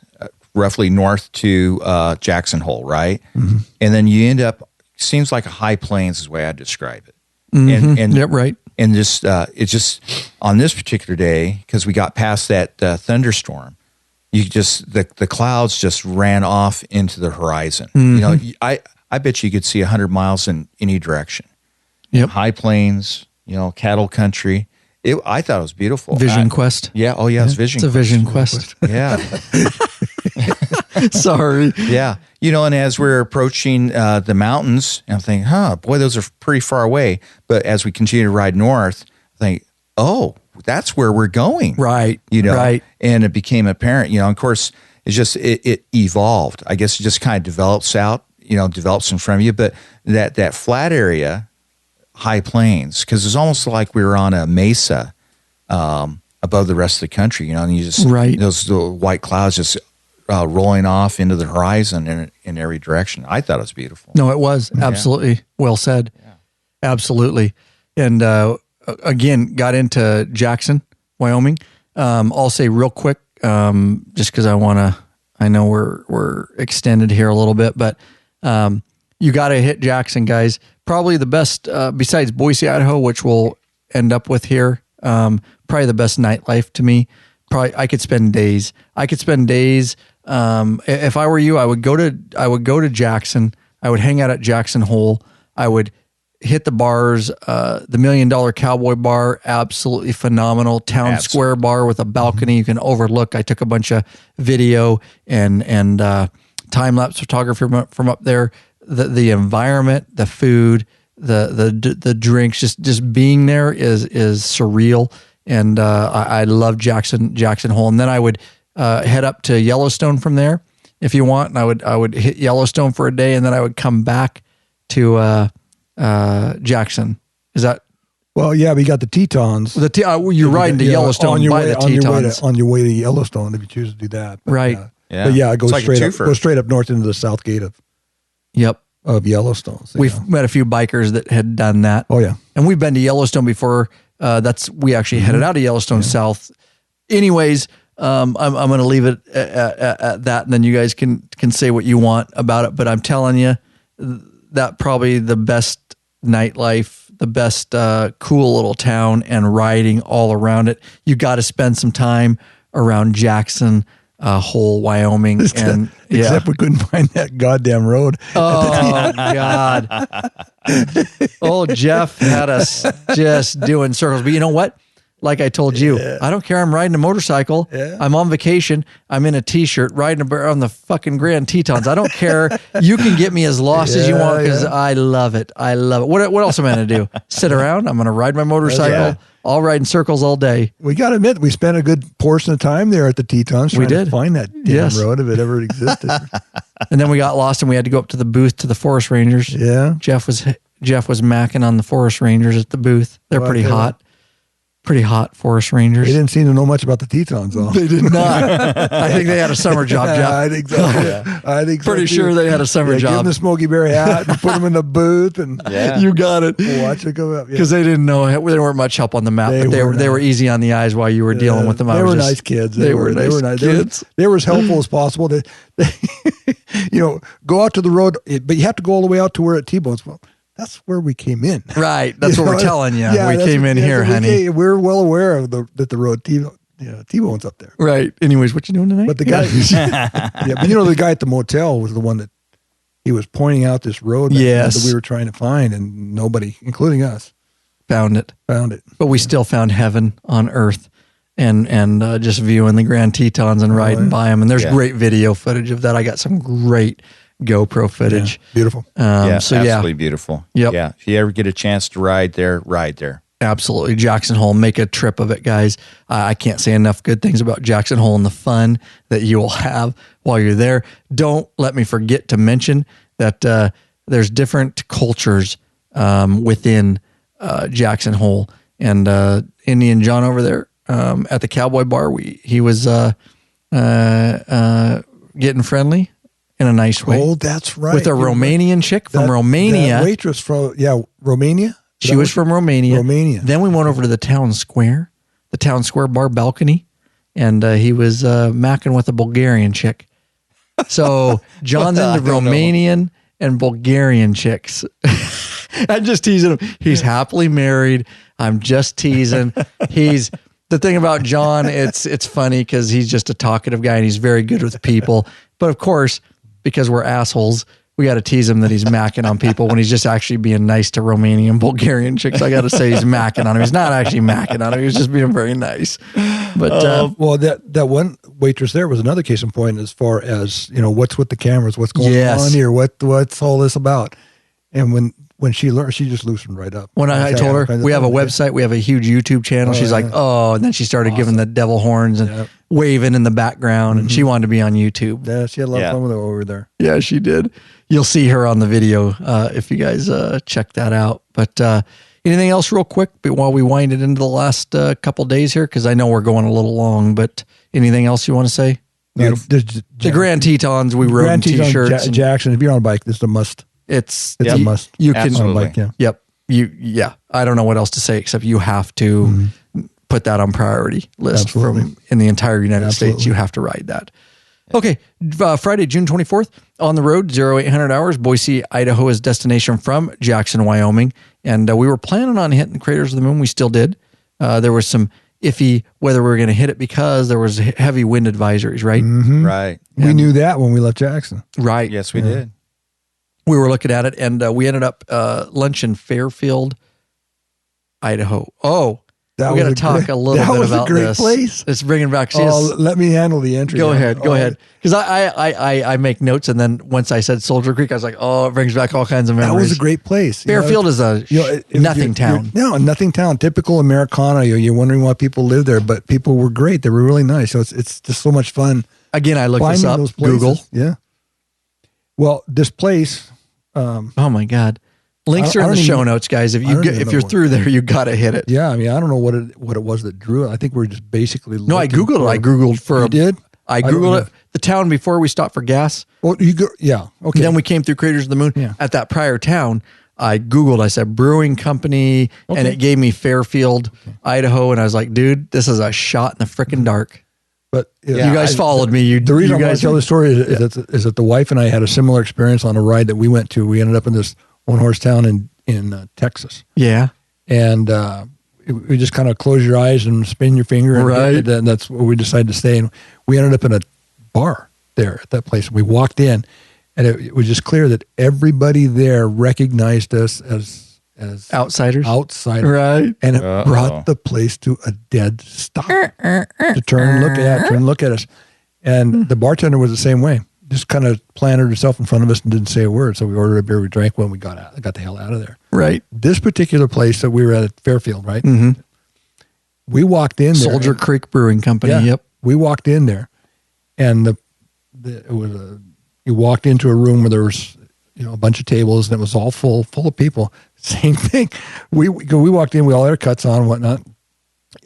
roughly north to Jackson Hole, right? Mm-hmm. And then you end up, seems like a high plains is the way I describe it. Mm-hmm. And yep, right. And just it's just on this particular day because we got past that thunderstorm, the clouds just ran off into the horizon. Mm-hmm. I bet you could see 100 miles in any direction. Yep. High plains, cattle country. I thought it was beautiful. Vision Quest. Yeah. Oh yeah, it's Vision. It's a Vision Quest. Yeah. Sorry. Yeah. And as we're approaching the mountains, I'm thinking, boy, those are pretty far away. But as we continue to ride north, I think, oh, that's where we're going. Right. Right. And it became apparent, of course, it's just, it evolved. I guess it just kind of develops out, develops in front of you. But that flat area, high plains, because it's almost like we were on a mesa above the rest of the country, and you just, those little white clouds just rolling off into the horizon in every direction. I thought it was beautiful. No, it was absolutely well said. Yeah. Absolutely. And again, got into Jackson, Wyoming. I'll say real quick, just because I know we're extended here a little bit, but you got to hit Jackson, guys. Probably the best, besides Boise, Idaho, which we'll end up with here. Probably the best nightlife to me. Probably I could spend days. If I were you, I would go to Jackson. I would hang out at Jackson Hole. I would hit the bars. The $1 Million Cowboy Bar, absolutely phenomenal. Town Square Bar with a balcony you can overlook. I took a bunch of video and time lapse photography from up there. The environment, the food, the drinks, just being there is surreal. And I love Jackson Hole. And then I would head up to Yellowstone from there if you want. And I would hit Yellowstone for a day, and then I would come back to Jackson. Is that? Well, yeah, we got the Tetons. You're riding to Yellowstone by the Tetons. On your way to Yellowstone if you choose to do that. But, right. But it goes straight up north into the south gate of Yellowstone. So, we've met a few bikers that had done that. Oh yeah. And we've been to Yellowstone before. We actually headed out of Yellowstone south. Anyways, I'm going to leave it at that, and then you guys can say what you want about it. But I'm telling you, that probably the best nightlife, the best cool little town, and riding all around it. You got to spend some time around Jackson Hole, Wyoming, except we couldn't find that goddamn road. Oh God! Old Jeff had us just doing circles. But you know what? Like I told you, I don't care. I'm riding a motorcycle. Yeah. I'm on vacation. I'm in a t-shirt riding on the fucking Grand Tetons. I don't care. You can get me as lost as you want because I love it. I love it. What else am I going to do? Sit around? I'm going to ride my motorcycle. Yeah. I'll ride in circles all day. We got to admit, we spent a good portion of time there at the Tetons trying to find that damn road if it ever existed. And then we got lost and we had to go up to the booth to the Forest Rangers. Yeah. Jeff was macking on the Forest Rangers at the booth. They're pretty hot. Pretty hot Forest Rangers. They didn't seem to know much about the Tetons, though. They did not. I think they had a summer job, Jeff. I think so. Yeah. I think pretty sure they had a summer job. Give them the Smokey Bear hat and put them in the booth, and you got it. Watch it go up. Because they didn't know they weren't much help on the map, but they were easy on the eyes while you were dealing with them. They were nice kids. They were nice kids. They were as helpful as possible. They go out to the road, but you have to go all the way out to where it T-bones. Well, that's where we came in. Right. That's what we're telling you. Yeah, we came in here, honey. We're well aware of that the road T-bone's up there. Right. Anyways, what you doing tonight? But the guy, but the guy at the motel was the one that he was pointing out this road that we were trying to find, and nobody, including us, found it. But we still found heaven on earth. And just viewing the Grand Tetons and riding by them. And there's great video footage of that. I got some great GoPro footage. Yeah, beautiful. Absolutely beautiful. Yep. Yeah. If you ever get a chance to ride there, ride there. Absolutely. Jackson Hole, make a trip of it, guys. I can't say enough good things about Jackson Hole and the fun that you will have while you're there. Don't let me forget to mention that there's different cultures within Jackson Hole. And Indian John over there at the Cowboy Bar, he was getting friendly in a nice way. Oh, that's right. With a Romanian chick from Romania. That waitress from, Romania? She was from Romania. Then we went over to the town square bar balcony, and he was macking with a Bulgarian chick. So John's into Romanian and Bulgarian chicks. I'm just teasing him. He's happily married. I'm just teasing. The thing about John, it's funny because he's just a talkative guy and he's very good with people. But of course, because we're assholes, we got to tease him that he's macking on people when he's just actually being nice to Romanian, Bulgarian chicks. I got to say he's macking on him. He's not actually macking on him. He's just being very nice. But that one waitress there was another case in point as far as what's with the cameras, what's going on here, what's all this about, and when she learned, she just loosened right up. When I told her, we have a website, we have a huge YouTube channel. She's like, and then she started giving the devil horns and waving in the background, and she wanted to be on YouTube. Yeah, she had a lot of fun with it over there. Yeah, she did. You'll see her on the video if you guys check that out. But anything else real quick while we wind it into the last couple days here? Because I know we're going a little long, but anything else you want to say? The Grand Tetons, we rode in T-shirts. Jackson, if you're on a bike, this is a must. It's a must. You can on a bike, Yep. I don't know what else to say except you have to put that on priority list in the entire United States. You have to ride that. Okay. Friday, June 24th on the road, 0800 hours, Boise, Idaho is destination from Jackson, Wyoming. And we were planning on hitting the Craters of the Moon. We still did. There was some iffy whether we were going to hit it because there was heavy wind advisories, right? Mm-hmm. Right. We knew that when we left Jackson. Right. Yes, we did. We were looking at it, and we ended up lunch in Fairfield, Idaho. Oh, we got to talk a little bit about this. That was a great place. It's bringing back. Let me handle the entry. Go ahead. Because I make notes, and then once I said Soldier Creek, I was like, it brings back all kinds of memories. That was a great place. Fairfield is a nothing town. Nothing town. Typical Americana. You're wondering why people live there, but people were great. They were really nice. So it's just so much fun. Again, I looked this up. Google. Yeah. Well, this place, Oh my God. Links are in the show notes, guys. If you're through there, you got to hit it. Yeah. I mean, I don't know what it was that drew it. I think we're just basically No, I Googled it. I Googled for You did? I Googled it. The town before we stopped for gas. Well, yeah. Okay. Then we came through Craters of the Moon. Yeah. At that prior town, I Googled, I said brewing company, and it gave me Fairfield, Idaho. And I was like, dude, this is a shot in the freaking dark. But you guys followed me. The reason I want to tell the story is that the wife and I had a similar experience on a ride that we went to. We ended up in this one-horse town in Texas. Yeah. And we just kind of close your eyes and spin your finger. And that's where we decided to stay. And we ended up in a bar there at that place. We walked in, and it was just clear that everybody there recognized us as outsiders. Right. And it brought the place to a dead stop to turn and look at us. And the bartender was the same way. Just kind of planted herself in front of us and didn't say a word. So we ordered a beer, we drank one, we got the hell out of there. Right. This particular place that we were at Fairfield, right? Mm-hmm. We walked in there. Soldier Creek Brewing Company. Yeah, yep. We walked in there, and you walked into a room where there was a bunch of tables, and it was all full of people. Same thing. We walked in, we all had our cuts on and whatnot,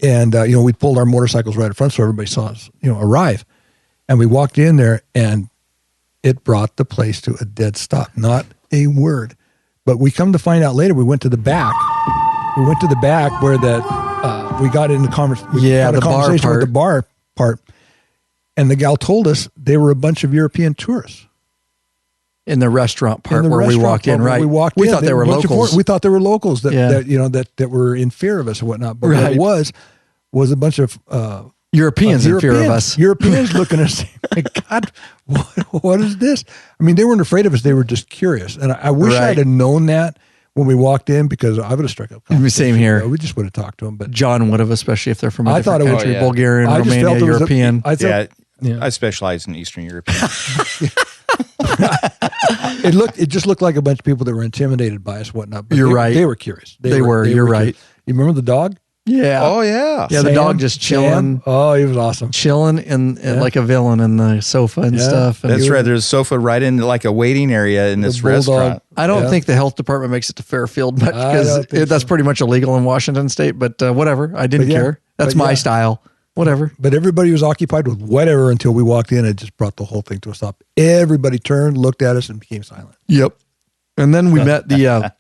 and we pulled our motorcycles right in front so everybody saw us arrive, and we walked in there, and it brought the place to a dead stop. Not a word. But we come to find out later, we went to the back. We went to the back where we got into conversation with the bar part. And the gal told us they were a bunch of European tourists. In the restaurant part where we walked in, right? We thought they were locals. We thought they were locals that were in fear of us and whatnot. But what it was a bunch of Europeans in fear of us. Europeans looking at us saying, my God, what is this? I mean, they weren't afraid of us. They were just curious. And I wish I had known that when we walked in, because I would have struck up. Same here. We just would have talked to them. But John would have, especially if they're from a different country, Bulgarian, I Romania, European. I specialize in Eastern European. It just looked like a bunch of people that were intimidated by us, whatnot. But you're right. They were curious. You're right. You remember the dog? Yeah. Oh yeah. Yeah, the dog just chilling. Sam? Oh, he was awesome. Chilling in like a villain in the sofa and stuff. And that's right. There's a sofa right in like a waiting area in this restaurant. I don't think the health department makes it to Fairfield much because that's pretty much illegal in Washington State. But whatever, I didn't care. That's my style. Whatever. But everybody was occupied with whatever until we walked in. It just brought the whole thing to a stop. Everybody turned, looked at us, and became silent. Yep. And then we met the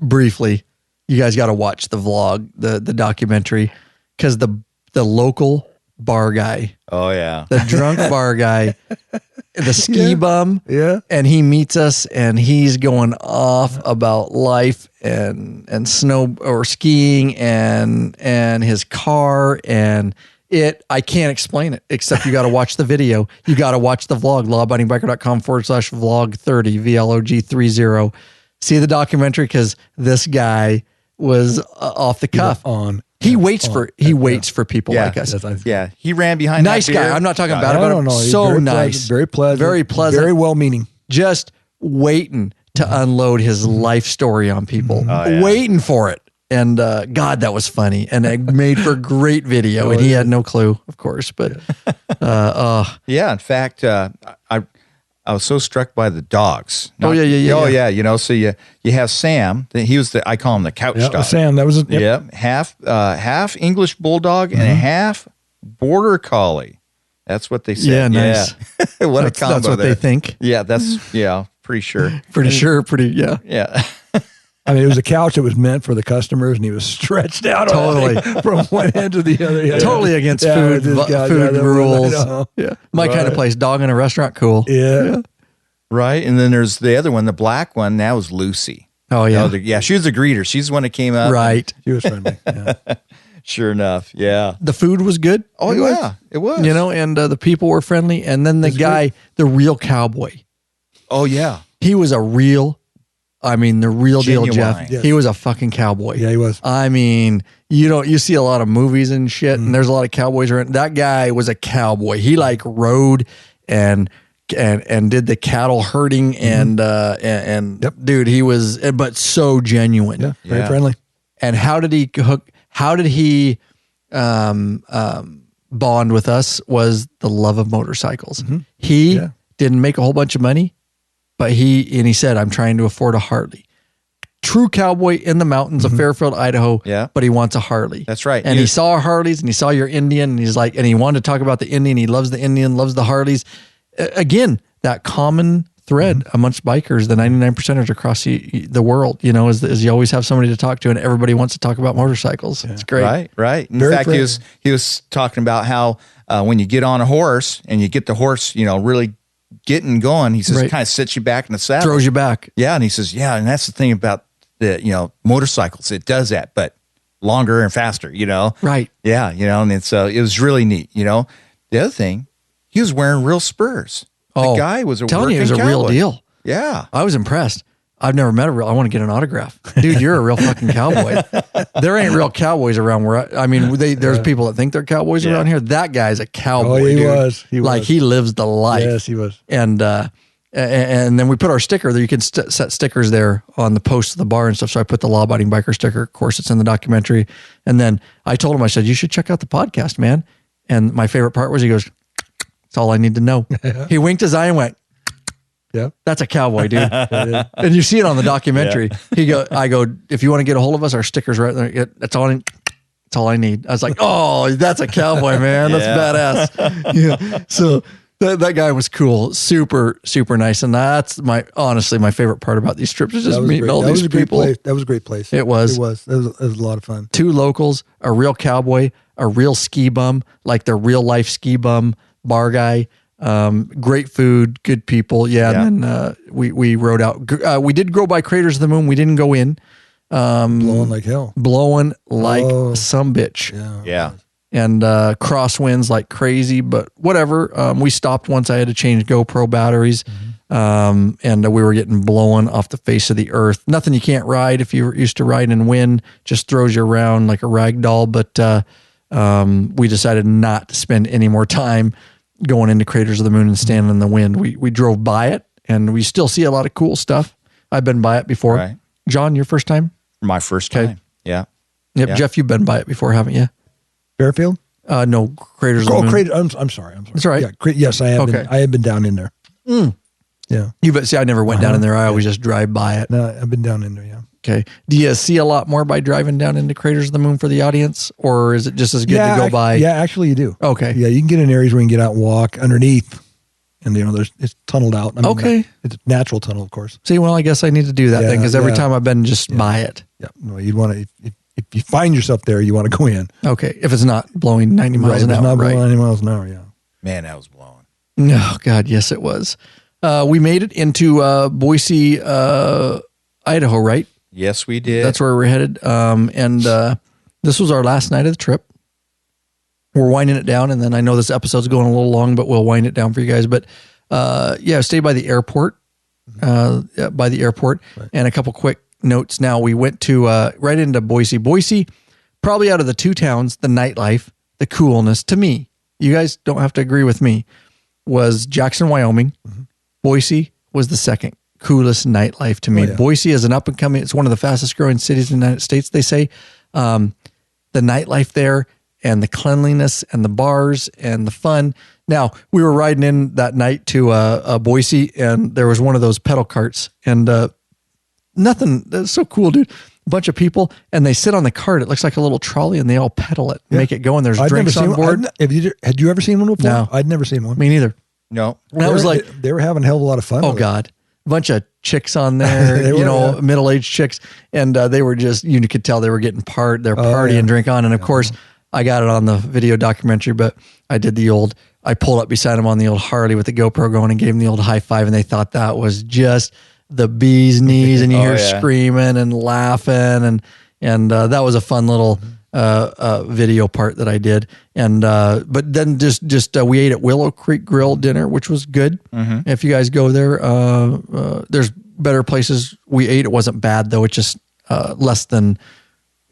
briefly. You guys got to watch the vlog, the documentary, because the local bar guy. Oh yeah, the drunk bar guy, the ski bum. Yeah, and he meets us, and he's going off about life and snow or skiing and his car and it. I can't explain it except you got to watch the video. You got to watch the vlog. lawabidingbiker.com/vlog30 VLOG30. See the documentary because this guy was off the cuff. He waits for people like us. Yeah, he ran behind. Nice guy. I'm not talking bad about him. So nice, very pleasant, very well meaning. Just waiting to unload his life story on people, waiting for it. And God, that was funny, and it made for great video. And he had no clue, of course, but In fact, I was so struck by the dogs. Oh yeah. You know, so you have Sam. He was I call him the couch dog. Sam, that was half English bulldog and a half border collie. That's what they said. Yeah, nice. Yeah. What a combo! That's what they think. Yeah, that's pretty sure. Yeah. I mean, it was a couch that was meant for the customers, and he was stretched out totally from one end to the other. Yeah. Totally against food rules. My kind of place. Dog in a restaurant, cool. Yeah. Right, and then there's the other one, the black one. That was Lucy. Oh yeah, she was the greeter. She's the one that came up. Right, she was friendly. Yeah. Sure enough, yeah. The food was good. Oh it was. You know, and the people were friendly. And then the guy, the real cowboy. Oh yeah, he was the real deal, Jeff. Yes. He was a fucking cowboy. Yeah, he was. I mean, you see a lot of movies and shit, and there's a lot of cowboys around. That guy was a cowboy. He like rode and did the cattle herding and dude, he was, but so genuine. Yeah, very friendly. And how did he bond with us was the love of motorcycles. He didn't make a whole bunch of money. but he said, I'm trying to afford a Harley. True cowboy in the mountains of Fairfield, Idaho. Yeah. But he wants a Harley. That's right. And he saw our Harleys and he saw your Indian and he's like, and he wanted to talk about the Indian. He loves the Indian, loves the Harleys. Again, that common thread amongst bikers, the 99%ers across the world, is you always have somebody to talk to and everybody wants to talk about motorcycles. Yeah. It's great. Right. In fact, he was talking about how when you get on a horse and you get the horse, really getting going, he says, it kind of sets you back in the saddle. Throws you back. Yeah. And he says, and that's the thing about the, motorcycles. It does that, but longer and faster, Right. Yeah. And so it was really neat. The other thing, he was wearing real spurs. The guy was telling you it was a real deal. Yeah. I was impressed. I've never met I want to get an autograph. Dude, you're a real fucking cowboy. There ain't real cowboys around there's people that think they're cowboys around here. That guy's a cowboy. Oh, he dude. was. He lives the life. Yes, he was. And then we put our sticker there. You can set stickers there on the post of the bar and stuff. So I put the Law Abiding Biker sticker. Of course, it's in the documentary. And then I told him, I said, you should check out the podcast, man. And my favorite part was he goes, that's all I need to know. He winked his eye and went, yeah, that's a cowboy, dude. And you see it on the documentary. Yeah. I go, if you want to get a hold of us, our sticker's right there. That's all I need. I was like, oh, that's a cowboy, man. That's badass. Yeah. So that guy was cool. Super, super nice. And that's honestly, my favorite part about these trips is just meeting all these people. That was a great place. It was. It was a lot of fun. 2 locals, a real cowboy, a real ski bum, like the real life ski bum bar guy. Great food, good people. Yeah. And then we rode out. We did go by Craters of the Moon. We didn't go in. Blowing like hell. Some bitch. Yeah. And crosswinds like crazy, but whatever. We stopped once. I had to change GoPro batteries. And we were getting blown off the face of the earth. Nothing you can't ride if you're used to riding in wind, just throws you around like a rag doll. But we decided not to spend any more time going into Craters of the Moon and standing in the wind. We drove by it and we still see a lot of cool stuff. I've been by it before. Right. John, your first time? My first time. Yeah. Yep. Yeah. Jeff, you've been by it before, haven't you? Fairfield? No, Craters of the Moon. Craters. I'm sorry. That's all right. Yeah, yes, I have. I have been down in there. Yeah. See, I never went down in there. I always just drive by it. No, I've been down in there. Yeah. Okay. Do you see a lot more by driving down into Craters of the Moon for the audience, or is it just as good to go by? Yeah, actually, you do. Okay. Yeah, you can get in areas where you can get out and walk underneath, and it's tunneled out. Okay. It's a natural tunnel, of course. See, well, I guess I need to do that then, because every time I've been just by it. Yeah. No, you'd want to. If you find yourself there, you want to go in. Okay. If it's not blowing 90 miles an hour. If it's not blowing 90 miles an hour, yeah. Man, that was blowing. Oh, God, yes, it was. We made it into Boise, Idaho, right? Yes, we did. That's where we're headed. And this was our last night of the trip. We're winding it down, and then I know this episode's going a little long, but we'll wind it down for you guys. But stay by the airport, right. And a couple quick notes. Now, we went to right into Boise. Boise, probably out of the 2 towns, the nightlife, the coolness, to me, you guys don't have to agree with me, was Jackson, Wyoming. Mm-hmm. Boise was the second coolest nightlife to me. Oh, yeah. Boise is an up and coming, it's one of the fastest growing cities in the United States, they say. The nightlife there and the cleanliness and the bars and the fun. Now, we were riding in that night to Boise, and there was one of those pedal carts, and that's so cool, dude. A bunch of people, and they sit on the cart. It looks like a little trolley, and they all pedal it, make it go, and there's drinks on board. Had you ever seen one before? No. I'd never seen one. Me neither. No. And I was like, they were having a hell of a lot of fun. Oh, God. A bunch of chicks on there, middle-aged chicks. And they were just, you could tell they were getting their party and drink on. And of course, I got it on the video documentary, but I did I pulled up beside them on the old Harley with the GoPro going and gave them the old high five. And they thought that was just the bee's knees. And you hear screaming and laughing. And that was a fun little video part that I did. And but then just we ate at Willow Creek Grill dinner, which was good. Mm-hmm. If you guys go there, there's better places we ate. It wasn't bad though. It's just less than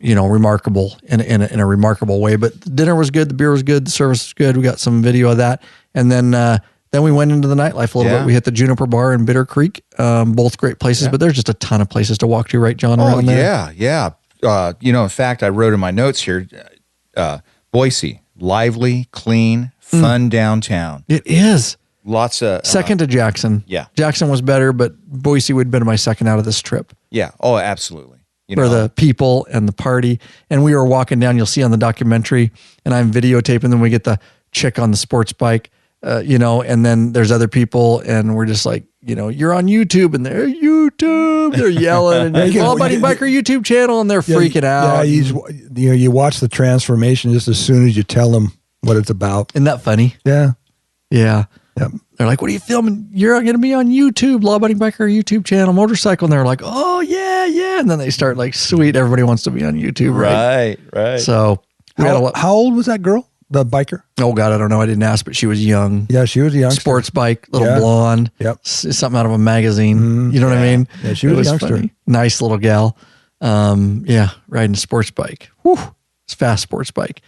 remarkable in a remarkable way. But the dinner was good, the beer was good, the service was good. We got some video of that, and then we went into the nightlife a little bit. We hit the Juniper Bar and Bitter Creek, both great places. But there's just a ton of places to walk to, right, John? Around there? Yeah. In fact, I wrote in my notes here, Boise, lively, clean, fun downtown. It is. Lots of second to Jackson. Yeah. Jackson was better, but Boise would have been my second out of this trip. Yeah. Oh, absolutely. For the people and the party. And we were walking down, you'll see on the documentary, and I'm videotaping them. We get the chick on the sports bike, and then there's other people, and we're just like, you're on YouTube, and they're YouTube. They're yelling, and Law Abiding Biker YouTube channel, and they're freaking out. Yeah, you watch the transformation just as soon as you tell them what it's about. Isn't that funny? Yeah. Yeah. Yep. They're like, what are you filming? You're going to be on YouTube, Law Abiding Biker YouTube channel, motorcycle. And they're like, oh, yeah. And then they start like, sweet, everybody wants to be on YouTube, right? Right. So how old was that girl, the biker? Oh, God, I don't know. I didn't ask, but she was young. Yeah, she was young. Sports bike, little blonde. Yep. Something out of a magazine. You know what I mean? Yeah, she was a youngster. Funny. Nice little gal. Riding a sports bike. Whew. It's a fast sports bike.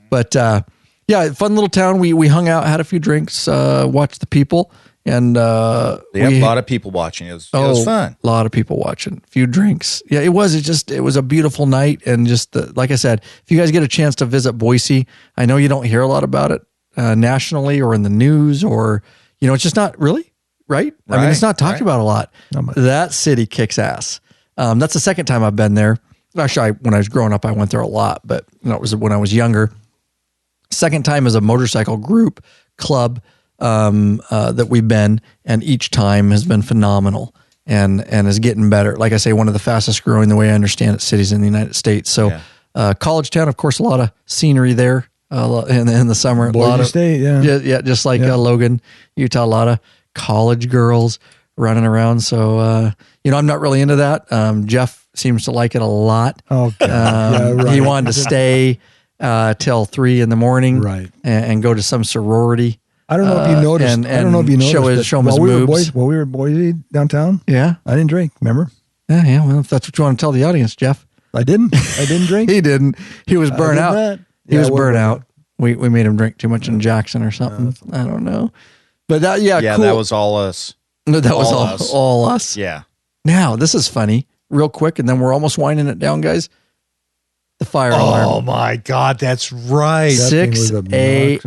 But, fun little town. We hung out, had a few drinks, watched the people, and they have a lot of people watching. It was fun. A lot of people watching. A few drinks. Yeah, it was. It was a beautiful night, and just like I said, if you guys get a chance to visit Boise, I know you don't hear a lot about it nationally or in the news, or it's just not really right. I mean, it's not talked about a lot. That city kicks ass. That's the second time I've been there. Actually, when I was growing up, I went there a lot, but it was when I was younger. Second time as a motorcycle group club that we've been, and each time has been phenomenal and is getting better. Like I say, one of the fastest growing, the way I understand it, cities in the United States. So college town, of course, a lot of scenery there in the summer. Boise State, yeah, just like Logan, Utah, a lot of college girls running around. So I'm not really into that. Jeff seems to like it a lot. Oh, God. He wanted to stay till 3 a.m, right, and go to some sorority. I don't know if you noticed. And show his moves. While we were in Boise downtown, I didn't drink. Remember? Yeah. Well, if that's what you want to tell the audience, Jeff, I didn't drink. He didn't. He was burnt out. He was burnt out. We made him drink too much in Jackson or something. I don't know. But cool. That was all us. No, that was all us. Yeah. Now this is funny, real quick, and then we're almost winding it down, guys. The fire alarm. Oh my God, that's right. 6 a.m.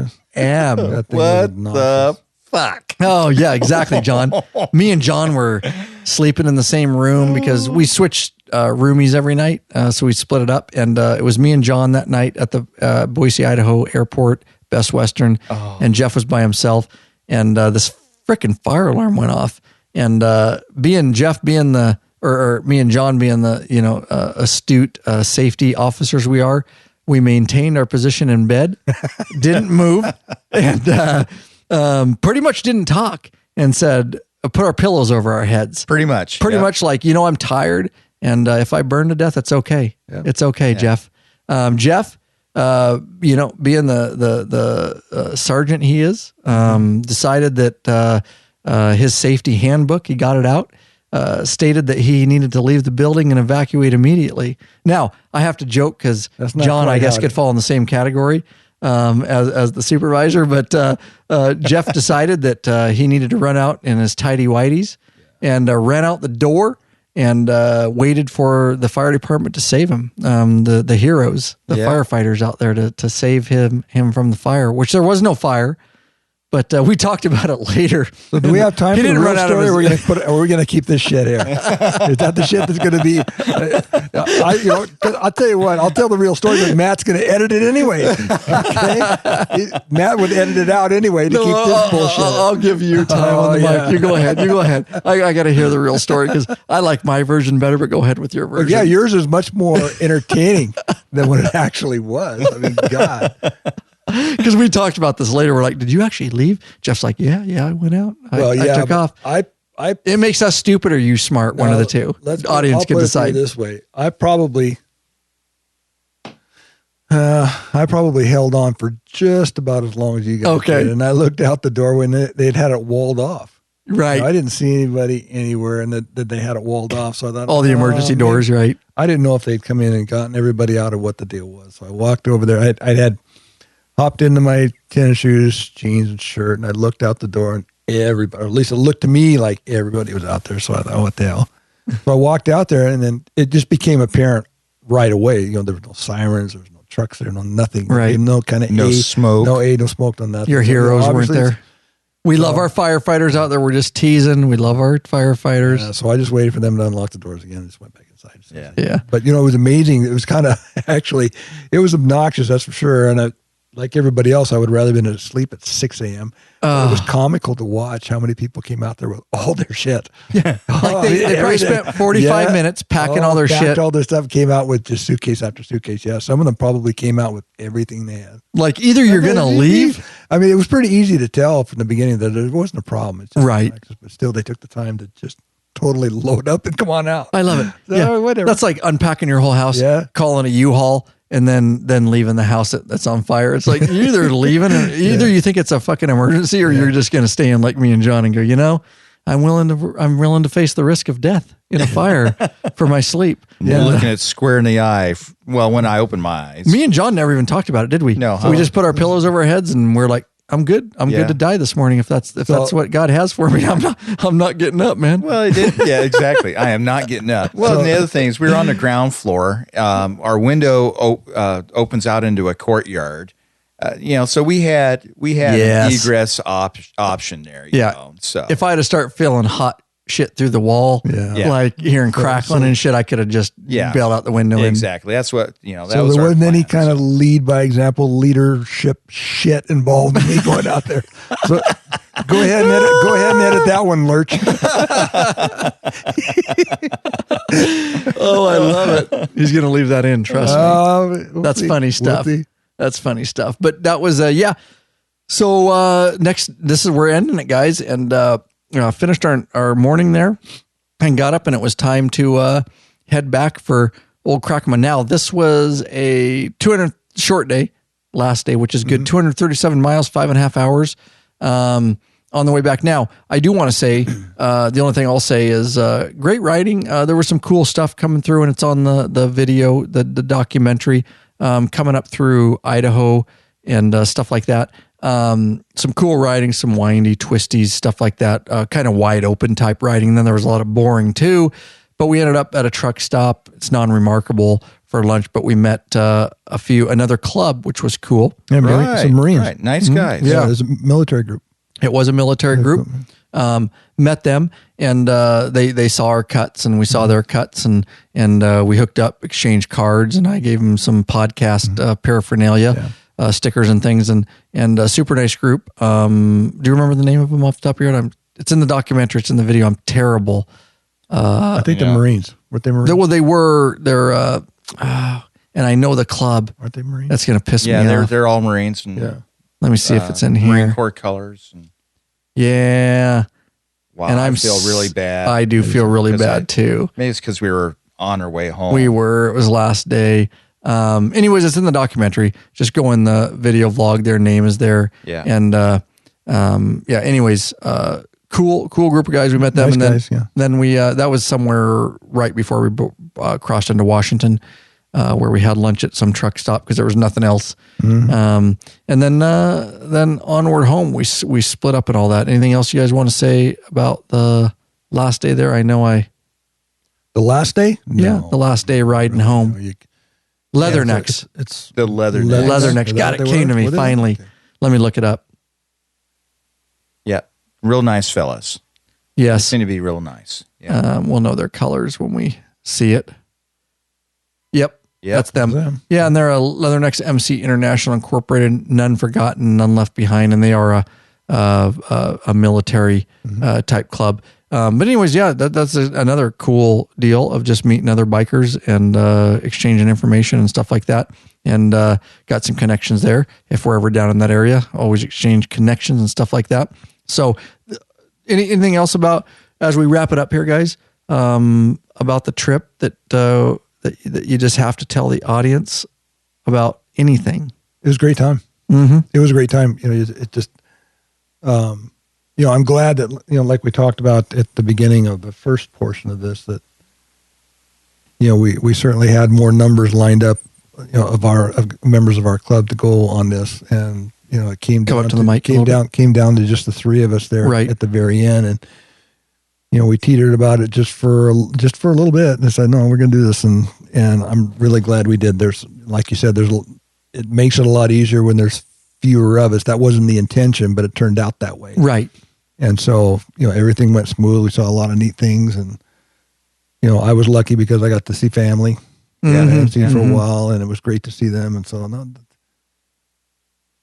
What the fuck? Oh yeah, exactly, John. Me and John were sleeping in the same room because we switched roomies every night, so we split it up, and it was me and John that night at the Boise, Idaho airport, Best Western, and Jeff was by himself, and this freaking fire alarm went off, and me and John being the astute safety officers we maintained our position in bed, didn't move, and pretty much didn't talk, and said, put our pillows over our heads. Pretty much like, I'm tired, and if I burn to death, it's okay. Yeah. It's okay, Jeff. Jeff, being the sergeant he is, decided that his safety handbook, he got it out, stated that he needed to leave the building and evacuate immediately. Now, I have to joke because John, I guess, could fall in the same category as the supervisor, but Jeff decided that he needed to run out in his tidy whities and ran out the door and waited for the fire department to save him. The heroes, the firefighters out there to save him from the fire, which there was no fire. But we talked about it later. So do we have time for the real story? Or are we going to keep this shit here? Is that the shit that's going to be? I'll tell you what. I'll tell the real story, but Matt's going to edit it anyway. Okay? Matt would edit it out anyway to keep this bullshit. I'll give you time on the mic. You go ahead. I got to hear the real story because I like my version better. But go ahead with your version. Yeah, yours is much more entertaining than what it actually was. I mean, God. Because we talked about this later. We're like, did you actually leave? Jeff's like, yeah, I went out. I took off. It makes us stupid or you smart, one of the two. The audience can decide. It this way. I probably held on for just about as long as you guys did. And I looked out the door when they'd had it walled off. Right. I didn't see anybody anywhere and that they had it walled off. So I thought, all the emergency doors, right? I didn't know if they'd come in and gotten everybody out of what the deal was. So I walked over there. I had hopped into my tennis shoes, jeans, and shirt, and I looked out the door, and everybody, or at least it looked to me like everybody was out there. So I thought, what the hell? So I walked out there, and then it just became apparent right away. There was no sirens, there was no trucks there, no nothing. Right. No kind of no smoke. No smoke, no nothing. Your heroes weren't there. We love our firefighters out there. We're just teasing. We love our firefighters. Yeah, so I just waited for them to unlock the doors again and just went back inside. So. Yeah. But, it was amazing. It was kind of, actually, it was obnoxious, that's for sure. And like everybody else, I would rather have been asleep at 6 a.m. It was comical to watch how many people came out there with all their shit. Yeah. Like they probably spent 45 minutes packing all their shit. All their stuff, came out with just suitcase after suitcase. Yeah. Some of them probably came out with everything they had. Like either you're going to leave. I mean, it was pretty easy to tell from the beginning that it wasn't a problem. It's just right. But still, they took the time to just totally load up and come on out. I love it. So, yeah. Whatever. That's like unpacking your whole house, calling a U-Haul, and then leaving the house that's on fire. It's like you're either leaving, or either you think it's a fucking emergency, or you're just going to stay in like me and John and go, I'm willing to face the risk of death in a fire for my sleep. Yeah. Looking it square in the eye. Well, when I opened my eyes, me and John never even talked about it, did we? No. We just put our pillows over our heads and we're like, I'm good. I'm good to die this morning. If that's what God has for me, I'm not getting up, man. Well, it did. Yeah, exactly. I am not getting up. Well, and the other thing is we were on the ground floor. Our window opens out into a courtyard. So we had an egress option there. You know, so if I had to start feeling hot shit through the wall, like hearing crackling and shit, I could have just bailed out the window. Exactly. That's what That so was there wasn't any plan, kind of lead by example, leadership shit involved in me going out there. So go ahead and edit that one, Lurch. Oh, I love it. He's gonna leave that in. Trust me. That's funny stuff. That's funny stuff. But that was So next, we're ending it, guys, and finished our morning there, and got up, and it was time to head back for Old Crackman. Now this was a 200 short day, last day, which is good. 237 miles, 5.5 hours on the way back. Now I do want to say the only thing I'll say is great riding. There was some cool stuff coming through, and it's on the video, the documentary. Coming up through Idaho and stuff like that. Some cool riding, some windy, twisties, stuff like that. Kind of wide open type riding. And then there was a lot of boring too. But we ended up at a truck stop. It's non-remarkable for lunch, but we met another club, which was cool. Yeah, some Marines. Right. Nice guys. Yeah, it was a military group. It was a military group. Met them, and they saw our cuts, and we saw their cuts, and we hooked up, exchanged cards, and I gave them some podcast paraphernalia, stickers and things, and a super nice group. Do you remember the name of them off the top of your head? It's in the documentary. It's in the video. I'm terrible. I think the Marines. Weren't they Marines? Well, they were. They're. And I know the club. Aren't they Marines? That's going to piss me off. Yeah, they're all Marines. And, Let me see if it's in here. Marine Corps colors. And, yeah. Wow, and I feel really bad. I do feel really bad too. Maybe it's because we were on our way home. We were. It was last day. Anyways, it's in the documentary. Just go in the video vlog. Their name is there. Yeah. And anyways, cool group of guys. We met them, nice and guys, then we that was somewhere right before we crossed into Washington, where we had lunch at some truck stop because there was nothing else. And then onward home. We split up and all that. Anything else you guys want to say about the last day there? I know the last day. The last day riding home. Leathernecks. It's the Leathernecks. Leathernecks. Got it. Came to me finally. Let me look it up. Yeah, real nice fellas. Yes, they seem to be real nice. Yeah, we'll know their colors when we see it. Yep, that's them. Yeah, and they're a Leathernecks MC International Incorporated, none forgotten, none left behind, and they are a military type club. But anyways, that's another cool deal of just meeting other bikers and exchanging information and stuff like that. And got some connections there. If we're ever down in that area, always exchange connections and stuff like that. So anything else about, as we wrap it up here, guys, about the trip that you just have to tell the audience about anything? It was a great time. It was a great time. It just, I'm glad that, like we talked about at the beginning of the first portion of this, that, we certainly had more numbers lined up, of members of our club to go on this. And, it came down to the mic, came down to just the three of us there at the very end. And, we teetered about it just for a little bit. And I said, no, we're going to do this. And I'm really glad we did. There's, like you said, it makes it a lot easier when there's fewer of us. That wasn't the intention, but it turned out that way. Right. And so, everything went smooth. We saw a lot of neat things. And, I was lucky because I got to see family. Yeah, I hadn't seen for a while, and it was great to see them. And so,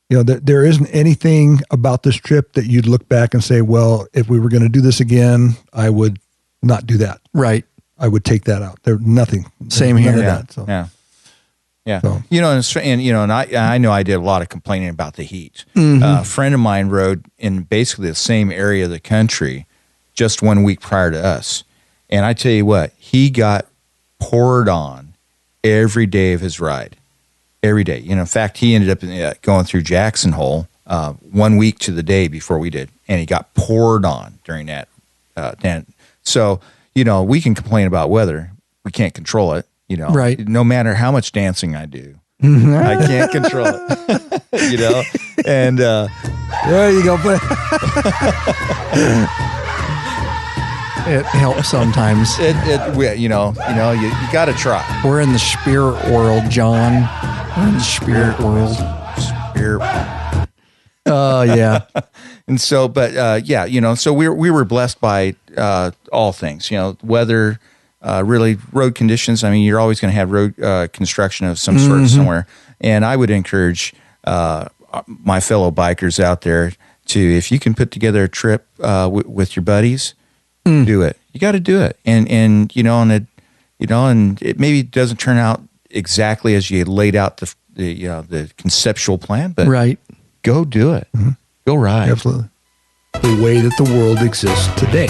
there isn't anything about this trip that you'd look back and say, well, if we were going to do this again, I would not do that. Right. I would take that out. There's nothing. Same here. That, so. Yeah. Yeah. So. And I know I did a lot of complaining about the heat. A friend of mine rode in basically the same area of the country just 1 week prior to us. And I tell you what, he got poured on every day of his ride. Every day. In fact, he ended up going through Jackson Hole 1 week to the day before we did. And he got poured on during that. So, we can complain about weather. We can't control it. Right. No matter how much dancing I do, I can't control it. And there you go. It helps sometimes. You got to try. We're in the spirit world, John. We're in the spirit world. Spirit. Oh yeah. And so, but so we were blessed by all things. Weather. Really, road conditions. I mean, you're always going to have road construction of some sort somewhere. And I would encourage my fellow bikers out there to, if you can put together a trip with your buddies, do it. You got to do it. And it maybe doesn't turn out exactly as you laid out the conceptual plan, but right, go do it. Go ride. Absolutely. The way that the world exists today.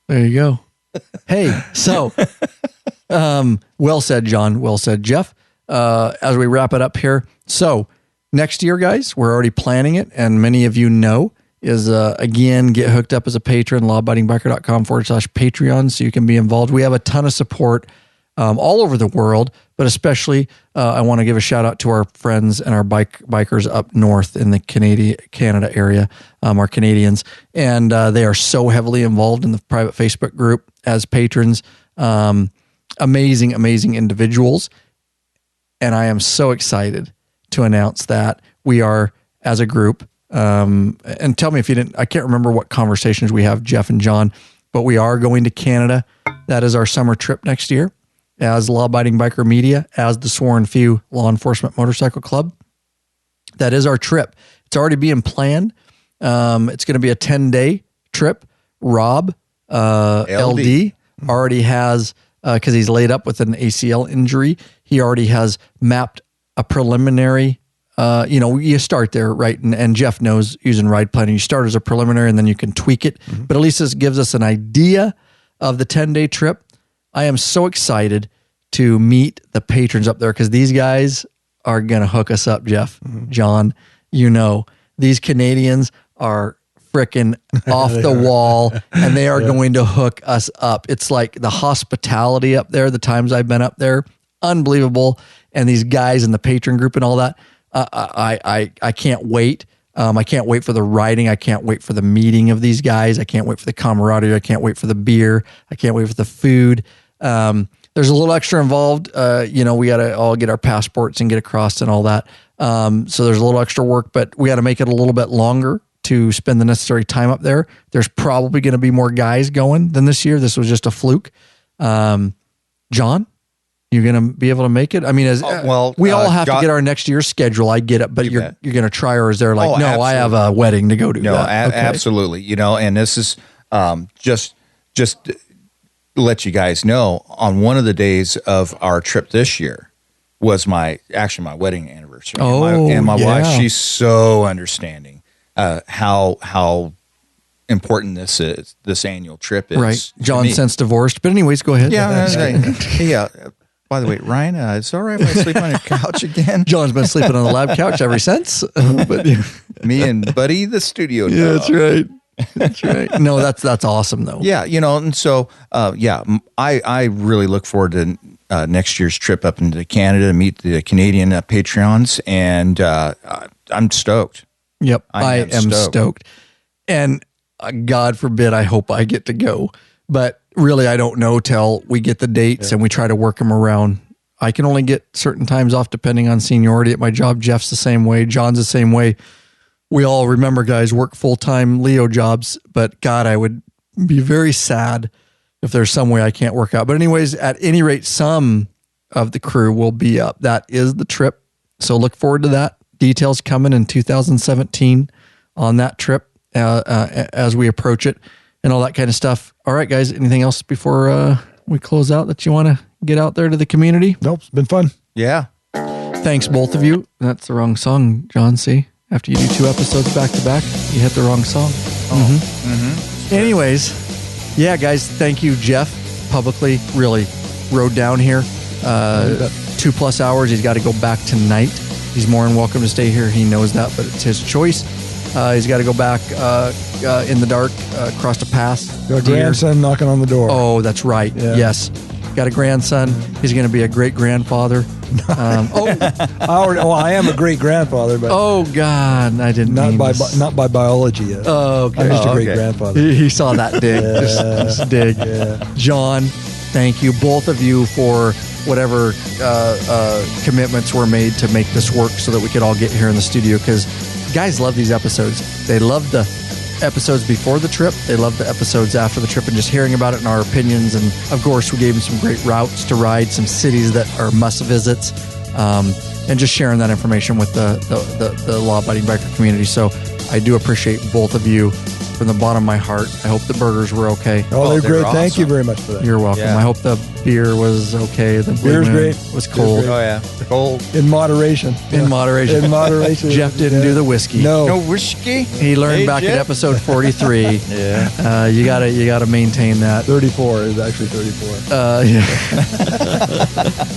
There you go. Hey, so, well said, John. Well said, Jeff. As we wrap it up here. So next year, guys, we're already planning it. And many of you know is, again, get hooked up as a patron, lawabidingbiker.com/Patreon, so you can be involved. We have a ton of support all over the world, but especially I want to give a shout out to our friends and our bikers up north in the Canada area, our Canadians. And they are so heavily involved in the private Facebook group as patrons. Amazing individuals. And I am so excited to announce that we are, as a group, and tell me if you didn't, I can't remember what conversations we have, Jeff and John, but we are going to Canada. That is our summer trip next year as Law Abiding Biker Media, as the Sworn Few Law Enforcement Motorcycle Club. That is our trip. It's already being planned. It's going to be a 10-day trip. Rob, LD already has, because he's laid up with an ACL injury, he already has mapped a preliminary, you start there, right? And Jeff knows using ride planning. You start as a preliminary and then you can tweak it. But at least this gives us an idea of the 10-day trip. I am so excited to meet the patrons up there because these guys are going to hook us up, Jeff, John. These Canadians are freaking off the wall and they are going to hook us up. It's like the hospitality up there, the times I've been up there, unbelievable. And these guys in the patron group and all that, I can't wait. I can't wait for the riding. I can't wait for the meeting of these guys. I can't wait for the camaraderie. I can't wait for the beer. I can't wait for the food. There's a little extra involved. We got to all get our passports and get across and all that. So there's a little extra work, but we got to make it a little bit longer to spend the necessary time up there. There's probably going to be more guys going than this year. This was just a fluke. John, you're going to be able to make it? I mean, we all have to get our next year's schedule. I get it, but you're going to try, or is there like, no, absolutely. I have a wedding to go to. No, absolutely. And this is just to let you guys know, on one of the days of our trip this year was my wedding anniversary. And my wife, she's so understanding how important this annual trip is. Right. John since divorced, but anyways, go ahead. Yeah. By the way, Ryan, is it all right if I sleep on your couch again? John's been sleeping on the lab couch ever since. But me and Buddy, the studio dog. Yeah, that's right. That's right. No, that's awesome though. Yeah, and so I really look forward to next year's trip up into Canada to meet the Canadian Patreons, and I'm stoked. Yep, I am stoked. And God forbid, I hope I get to go, but really, I don't know till we get the dates and we try to work them around I can only get certain times off depending on seniority at my job. Jeff's the same way. John's the same way. We all, remember, guys, work full-time Leo jobs, but God, I would be very sad if there's some way I can't work out. But anyways, at any rate, some of the crew will be up. That is the trip. So look forward to that. Details coming in 2017 on that trip as we approach it and all that kind of stuff. All right, guys, anything else before we close out that you want to get out there to the community? Nope, it's been fun. Yeah. Thanks, both of you. That's the wrong song, John, see? After you do 2 episodes back to back, you hit the wrong song. Anyways, yeah, guys, thank you, Jeff. Publicly, really rode down here. 2+ hours. He's got to go back tonight. He's more than welcome to stay here. He knows that, but it's his choice. He's got to go back in the dark, across the pass. Got a grandson knocking on the door. Oh, that's right. Yeah. Yes. Got a grandson. He's going to be a great grandfather. I am a great grandfather, but oh God, I didn't not mean by this. not by biology yet. Oh, okay. I'm just a great grandfather. He saw that dig. Just dig. Yeah. John, thank you, both of you, for whatever commitments were made to make this work so that we could all get here in the studio, because guys love these episodes. They love the episodes before the trip. They love the episodes after the trip and just hearing about it and our opinions. And of course, we gave them some great routes to ride, some cities that are must visits, and just sharing that information with the law-abiding biker community. So I do appreciate both of you from the bottom of my heart. I hope the burgers were okay. Oh, they're great. Awesome. Thank you very much for that. You're welcome. Yeah. I hope the beer was okay. The Beer's Blue Moon great. was cold. Beer's Oh, yeah. Cold. In moderation. In moderation. In moderation. Jeff didn't do the whiskey. No. whiskey? He learned back at episode 43. Yeah. You gotta maintain that. 34 is actually 34. Yeah.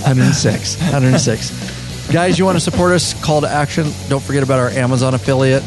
106. Guys, you want to support us? Call to action. Don't forget about our Amazon affiliate.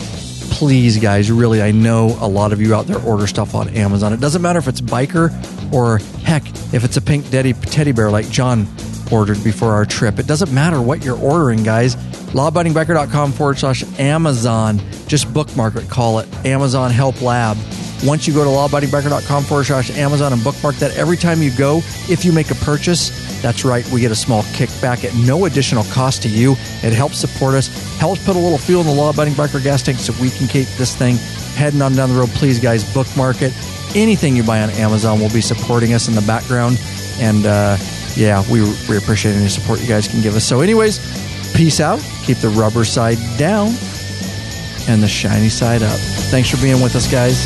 Please, guys, really, I know a lot of you out there order stuff on Amazon. It doesn't matter if it's biker or, heck, if it's a pink teddy bear like John ordered before our trip. It doesn't matter what you're ordering, guys. lawabidingbiker.com/Amazon. Just bookmark it. Call it Amazon Help Lab. Once you go to lawabidingbiker.com/Amazon and bookmark that, every time you go, if you make a purchase, that's right, we get a small kickback at no additional cost to you. It helps support us, helps put a little fuel in the Law-Abiding Biker gas tank so we can keep this thing heading on down the road. Please, guys, bookmark it. Anything you buy on Amazon will be supporting us in the background. And, yeah, we appreciate any support you guys can give us. So anyways, peace out. Keep the rubber side down and the shiny side up. Thanks for being with us, guys.